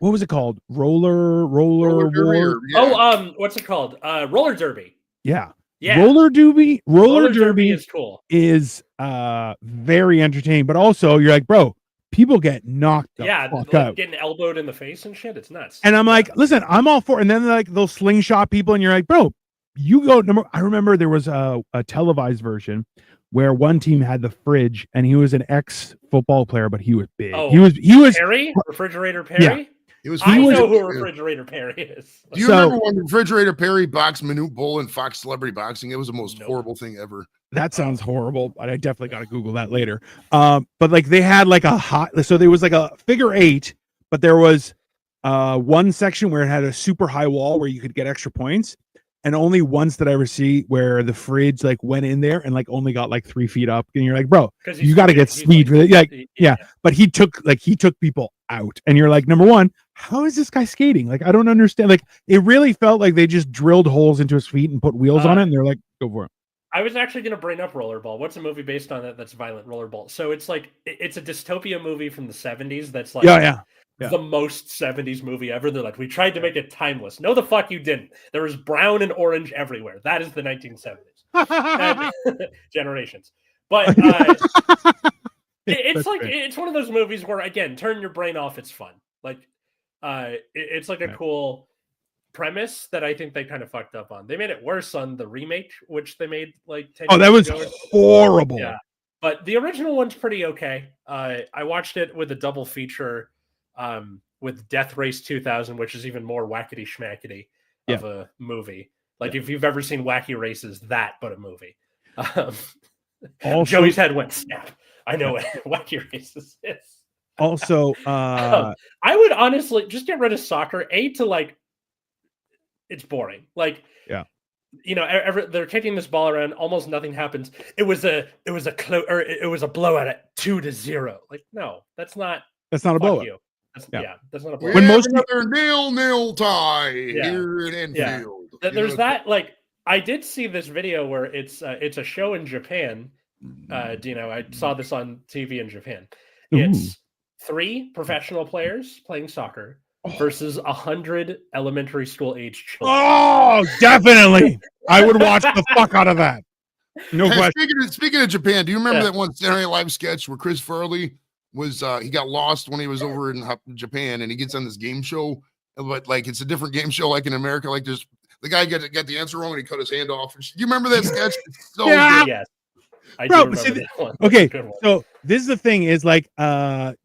what was it called? Roller derby. Oh, what's it called? Roller derby. Yeah. Roller derby is cool. Is very entertaining, but also you're like, bro, people get knocked the fuck out. Getting elbowed in the face and shit. It's nuts. And I'm like, listen, I'm all for it. And then like they'll slingshot people, and you're like, bro, you go. I remember there was a televised version where one team had the fridge, and he was an ex-football player, but he was big. Oh, he was Perry, refrigerator Perry. I know who Refrigerator Perry is. Do you remember when Refrigerator Perry boxed Manute Bol in Fox Celebrity Boxing? It was the most horrible thing ever. That sounds horrible. I definitely got to Google that later. But like they had like so there was like a figure 8, but there was one section where it had a super high wall where you could get extra points. And only once did I ever see where the fridge like went in there and like only got like 3 feet up. And you're like, bro, you got to get speed for it. Yeah. But he took people out. And you're like, number one, how is this guy skating? Like, I don't understand. Like, it really felt like they just drilled holes into his feet and put wheels on it. And they're like, go for it. I was actually going to bring up Rollerball. What's a movie based on that's violent? Rollerball. So it's like, it's a dystopia movie from the 70s that's like, the most 70s movie ever. They're like, we tried to make it timeless. No, the fuck you didn't. There was brown and orange everywhere. That is the 1970s. Generations. But it's like, it's one of those movies where, again, turn your brain off. It's fun. Like, it's like a cool premise that I think they kind of fucked up on. They made it worse on the remake, which they made like 10 years that was ago. Horrible. Yeah. But the original one's pretty okay. I watched it with a double feature with Death Race 2000, which is even more wackety schmackety of a movie. Like if you've ever seen Wacky Races, but a movie. Also, Joey's head went snap. I know what Wacky Races is. Also, I would honestly just get rid of soccer. It's boring. Like, they're kicking this ball around. Almost nothing happens. It was a blowout at 2-0. Like, no, that's not a blowout. That's not a blowout. When most another 0-0 tie here in Enfield. There's that. Like, I did see this video where it's a show in Japan. I saw this on TV in Japan. It's 3 professional players playing soccer versus 100 elementary school age children. Oh, definitely. I would watch the fuck out of that. No question. Speaking of Japan, do you remember that one Saturday Night Live sketch where Chris Farley was he got lost when he was over in Japan and he gets on this game show, but like it's a different game show like in America. Like there's the guy got the answer wrong and he cut his hand off. You remember that sketch? It's so good. Yes. I do remember that one. Okay, so this is the thing is like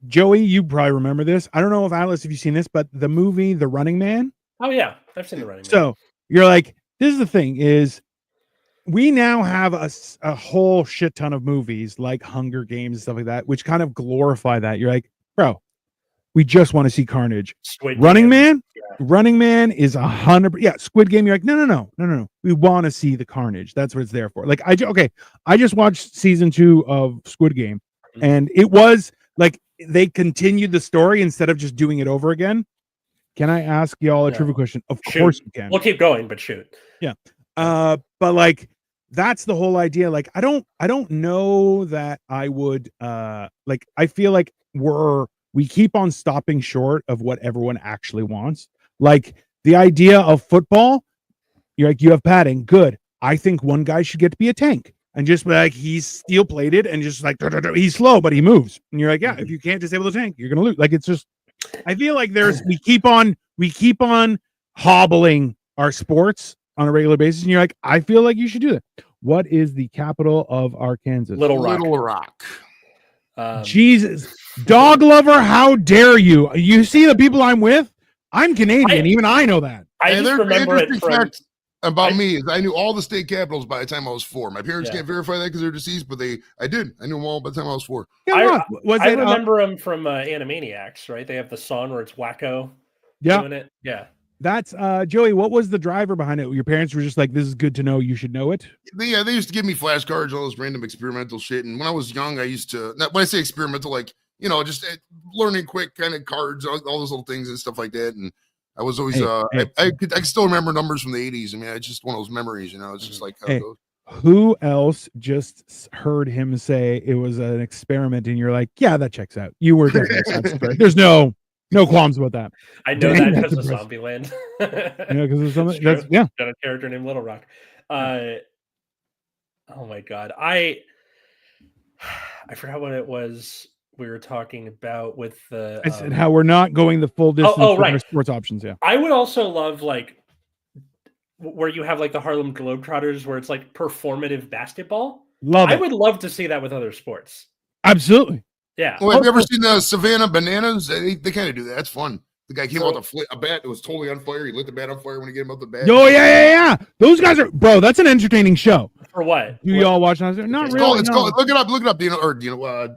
Joey, you probably remember this. I don't know if Atlas, if you've seen this, but the movie The Running Man. Oh yeah, I've seen The Running Man. So you're like, this is the thing is we now have a whole shit ton of movies like Hunger Games and stuff like that, which kind of glorify that. You're like, bro, we just want to see carnage. Running Man is 100%. Yeah, Squid Game. You're like, no. We want to see the carnage. That's what it's there for. Like, I just watched season 2 of Squid Game, and it was like they continued the story instead of just doing it over again. Can I ask y'all a trivia question? Of course you can. We'll keep going, but shoot. Yeah. But like that's the whole idea. Like, I don't know that I would like I feel like we keep on stopping short of what everyone actually wants. Like the idea of football, you're like, you have padding, good. I think one guy should get to be a tank and just be like, he's steel plated and just like, he's slow, but he moves. And you're like, yeah, if you can't disable the tank, you're going to lose. Like, it's just, I feel like we keep on hobbling our sports on a regular basis. And you're like, I feel like you should do that. What is the capital of Arkansas? Little Rock. Jesus, dog lover, how dare you? You see the people I'm with? I'm Canadian. Even I know that. I just remember it from... About me is I knew all the state capitals by the time I was 4. My parents can't verify that because they're deceased, but I knew them all by the time I was 4. I remember them from Animaniacs, right? They have the song where it's Wacko doing it. Yeah. That's Joey. What was the driver behind it? Your parents were just like, "This is good to know. You should know it." Yeah, they used to give me flashcards, all this random experimental shit. And when I was young, I used to. When I say experimental, like just learning quick kind of cards, all those little things and stuff like that. And I was always I can still remember numbers from the 80s. I mean, it's just one of those memories. It's just like how it goes. Who else just heard him say it was an experiment, and you're like, "Yeah, that checks out. You were there." There's no qualms about that. I know that because of Zombieland. Because of something. Got a character named Little Rock. Oh my god, I forgot what it was we were talking about with the. I said how we're not going the full distance for sports options. Yeah, I would also love like where you have like the Harlem Globetrotters, where it's like performative basketball. I would love to see that with other sports. Absolutely. Yeah. Well, have you ever seen the Savannah Bananas? They kind of do that. It's fun. The guy came out with a bat that was totally on fire. He lit the bat on fire when he gave him out the bat. Oh, yeah. Those guys are, bro, that's an entertaining show. For what? Do y'all watch that? Not really. It's called, look it up.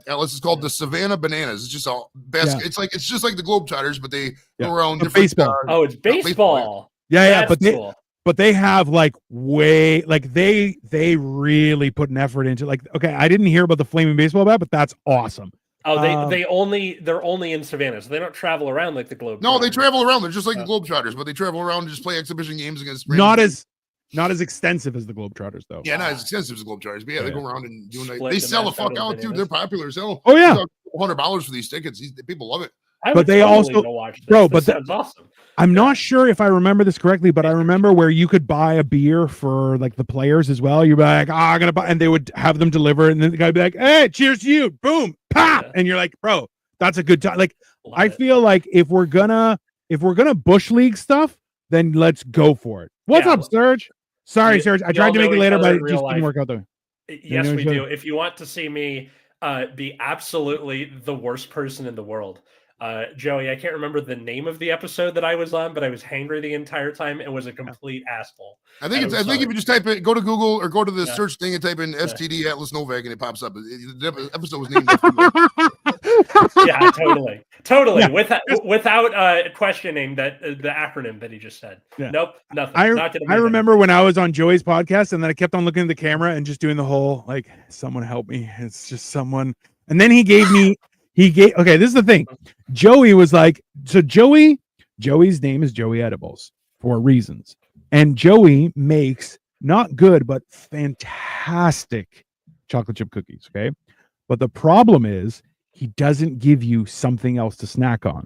Alice, it's called the Savannah Bananas. It's just all basket. Yeah. It's just like the Globetrotters, but they go around different baseball. It's baseball. Yeah. But they have like they really put an effort into okay, I didn't hear about the flaming baseball bat, but that's awesome. Oh, they're only in Savannah, so they don't travel around like the Globetrotters. No, they travel around. They're just like the Globetrotters, but they travel around and just play exhibition games against. Not as extensive as the Globetrotters, though. Yeah, not as extensive as the Globetrotters, but they go around and they sell the fuck out, dude. They're popular. Sell. Oh yeah, $100 for these tickets. People love it. But they also, bro. But that's awesome. I'm not sure if I remember this correctly, but I remember where you could buy a beer for like the players as well. You'd be like, I'm gonna buy, and they would have them deliver, and then the guy would be like, hey, cheers to you, boom, pop, and you're like, bro, that's a good time. Like, I feel like if we're gonna bush league stuff, then let's go for it. What's up, Serge? Sorry, Serge. I tried to make it later, but it just didn't work out there. Yes, we do. If you want to see me be absolutely the worst person in the world. Joey, I can't remember the name of the episode that I was on, but I was hangry the entire time and was a complete asshole. I think if you just type it, go to Google or go to the search thing and type in STD Atlas Novak and it pops up. The episode was named after Yeah, totally. Yeah. Without questioning that the acronym that he just said. Yeah. Nope, nothing. I remember when I was on Joey's podcast and then I kept on looking at the camera and just doing the whole like, someone help me. It's just someone. And then he gave me. Okay, this is the thing. Joey was like, so Joey's name is Joey Edibles for reasons. And Joey makes not good, but fantastic chocolate chip cookies. Okay. But the problem is he doesn't give you something else to snack on.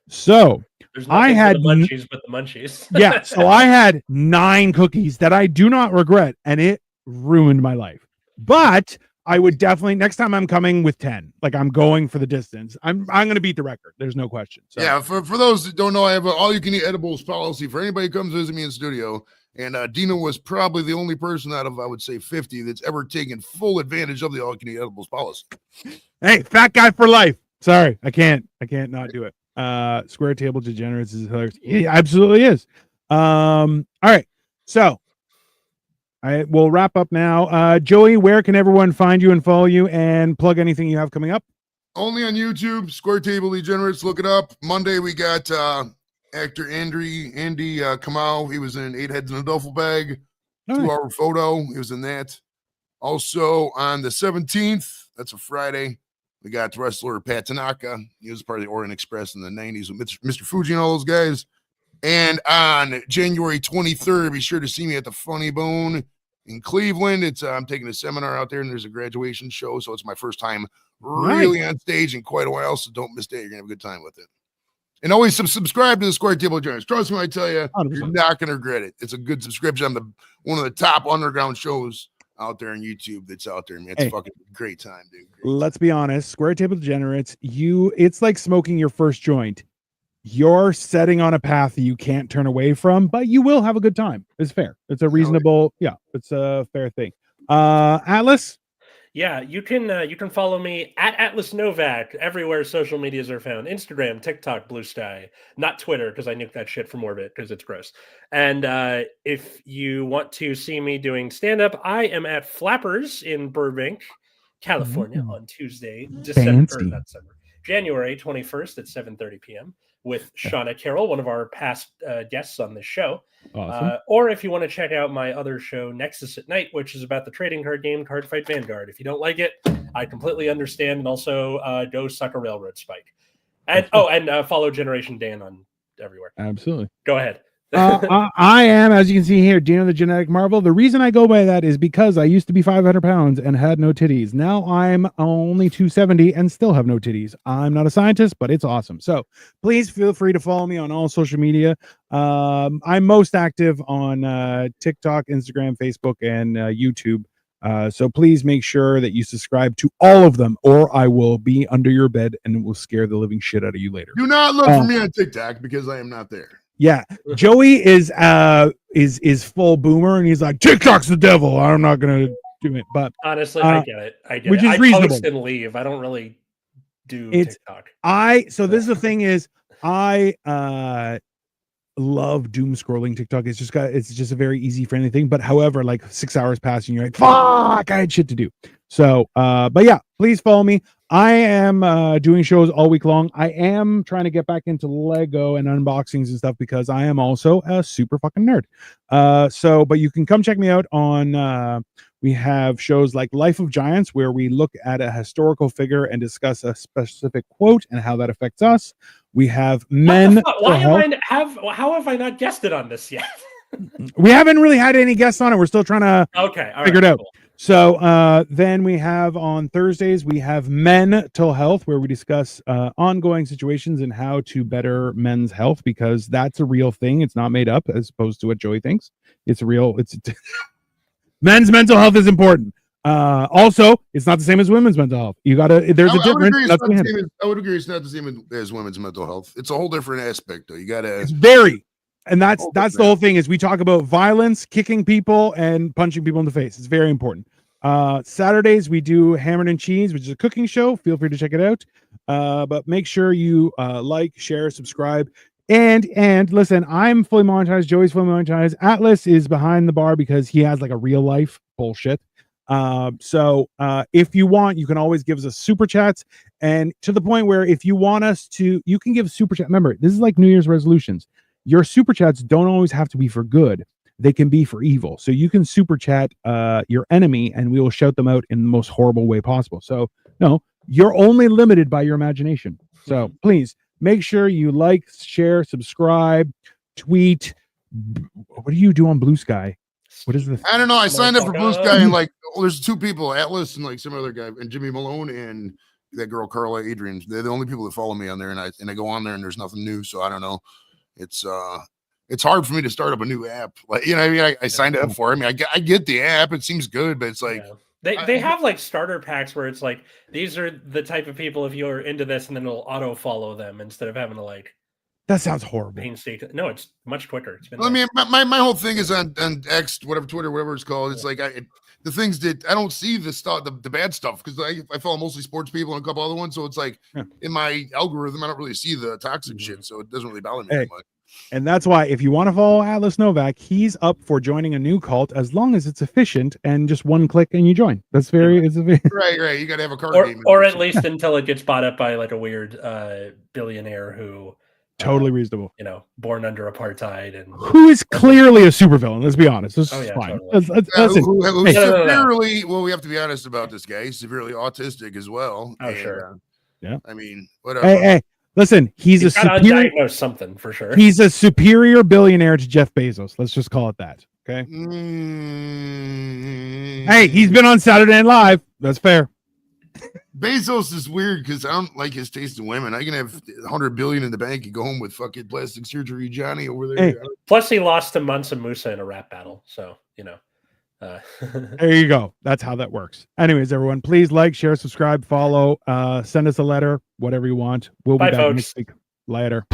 So I had the munchies, but the munchies. Yeah. So I had 9 cookies that I do not regret, and it ruined my life. But I would definitely next time I'm coming with 10. Like I'm going for the distance. I'm going to beat the record. There's no question. So. Yeah, for those that don't know, I have an all-you-can-eat edibles policy for anybody who comes visit me in studio. And Dina was probably the only person out of, I would say, 50 that's ever taken full advantage of the all-you-can-eat edibles policy. Hey, fat guy for life. Sorry, I can't not do it. Square Table Degenerates is hilarious. He absolutely is. All right, so. I will wrap up now. Joey, where can everyone find you and follow you and plug anything you have coming up? Only on YouTube, Square Table Degenerates. Look it up. Monday, we got actor Andy Kamau. He was in 8 Heads in a Duffel Bag, 2-hour photo. He was in that. Also, on the 17th, that's a Friday, we got wrestler Pat Tanaka. He was part of the Orient Express in the 90s with Mr. Fuji and all those guys. And on January 23rd, be sure to see me at the Funny Bone in Cleveland. It's I'm taking a seminar out there, and there's a graduation show, so it's my first time really on stage in quite a while. So don't miss it; you're gonna have a good time with it. And always subscribe to the Square Table Degenerates. Trust me when I tell you, 100%. You're not gonna regret it. It's a good subscription. I'm one of the top underground shows out there on YouTube that's out there, man. It's a fucking great time, dude. Let's be honest, Square Table Degenerates. It's like smoking your first joint. You're setting on a path that you can't turn away from, but you will have a good time. It's fair. It's a reasonable, it's a fair thing. Atlas? Yeah, you can follow me at Atlas Novak everywhere social medias are found. Instagram, TikTok, Blue Sky. Not Twitter, because I nuked that shit from orbit because it's gross. And if you want to see me doing stand-up, I am at Flappers in Burbank, California on Tuesday, January 21st at 7:30 p.m. with Shauna Carroll, one of our past guests on this show. Awesome. Or if you want to check out my other show, Nexus at Night, which is about the trading card game Card Fight Vanguard. If you don't like it, I completely understand. And also go suck a railroad spike. And follow Generation Dan on everywhere. Absolutely. Go ahead. I am, as you can see here, Dino the Genetic Marvel. The reason I go by that is because I used to be 500 pounds and had no titties. Now I'm only 270 and still have no titties. I'm not a scientist, but it's awesome. So please feel free to follow me on all social media. I'm most active on TikTok, Instagram, Facebook, and YouTube. So please make sure that you subscribe to all of them, or I will be under your bed and it will scare the living shit out of you later. Do not look for me on TikTok because I am not there. Yeah, Joey is full boomer, and he's like, TikTok's the devil. I'm not gonna do it. But honestly, I get it. Which is reasonable. Post and leave. I don't really do TikTok. This is the thing is, I love doom scrolling TikTok. It's just a very easy friendly thing. But however, like 6 hours pass and you're like, fuck, I had shit to do. So but yeah, please follow me. I am doing shows all week long. I am trying to get back into Lego and unboxings and stuff because I am also a super fucking nerd. So but you can come check me out on we have shows like Life of Giants, where we look at a historical figure and discuss a specific quote and how that affects us. We have Men. How have I not guessed it on this yet? We haven't really had any guests on it. We're still trying to figure it out. Cool. So then we have on Thursdays, we have Mental Health, where we discuss ongoing situations and how to better men's health, because that's a real thing. It's not made up, as opposed to what Joey thinks. It's real. Men's mental health is important. Also, it's not the same as women's mental health. You gotta. There's a difference. I would agree. It's not the same as women's mental health. It's a whole different aspect, though. You gotta. It's very, and that's the whole thing. Is we talk about violence, kicking people, and punching people in the face. It's very important. Saturdays we do Hammered and Cheese, which is a cooking show. Feel free to check it out. But make sure you like, share, subscribe. And listen, I'm fully monetized. Joey's fully monetized. Atlas is behind the bar because he has like a real life bullshit. So if you want, you can always give us a super chats, and to the point where if you want us to, you can give super chat. Remember, this is like New Year's resolutions. Your super chats don't always have to be for good. They can be for evil. So you can super chat your enemy and we will shout them out in the most horrible way possible. So no, you're only limited by your imagination. So please make sure you like, share, subscribe, tweet. What do you do on Blue Sky? What is this? I don't know. I signed up for Blue Sky and like, there's two people, Atlas and like some other guy, and Jimmy Malone and that girl Carla Adrian. They're the only people that follow me on there, and I go on there and there's nothing new. So I don't know. It's hard for me to start up a new app. Like, you know what I mean? I signed up for it. I mean, I get the app. It seems good, but it's like they have like starter packs where it's like, these are the type of people if you're into this, and then it'll auto follow them instead of having to like. That sounds horrible. No, it's much quicker. It's been I mean, my whole thing is on X, whatever, Twitter, whatever it's called. It's like the things that I don't see the stuff, the bad stuff, because I follow mostly sports people and a couple other ones. So it's like in my algorithm, I don't really see the toxic shit, so it doesn't really bother me that much. And that's why if you want to follow Atlas Novak, he's up for joining a new cult as long as it's efficient and just one click and you join. That's very right. You got to have a card game, or at least until it gets bought up by like a weird billionaire who. Totally reasonable. You know, born under apartheid and who is clearly a supervillain. Let's be honest. This is fine. Totally. Listen. Severely, well, we have to be honest about this guy. He's severely autistic as well. Oh, sure. Yeah. I mean, whatever. Hey, listen. He's a superior. Undiagnosed something for sure. He's a superior billionaire to Jeff Bezos. Let's just call it that. Okay. Hey, he's been on Saturday Night Live. That's fair. Bezos is weird because I don't like his taste in women. I can have $100 billion in the bank and go home with fucking plastic surgery Johnny over there. Hey. Plus, he lost to Mansa Musa in a rap battle, so you know. There you go. That's how that works. Anyways, everyone, please like, share, subscribe, follow, send us a letter, whatever you want. We'll be back next week. Later.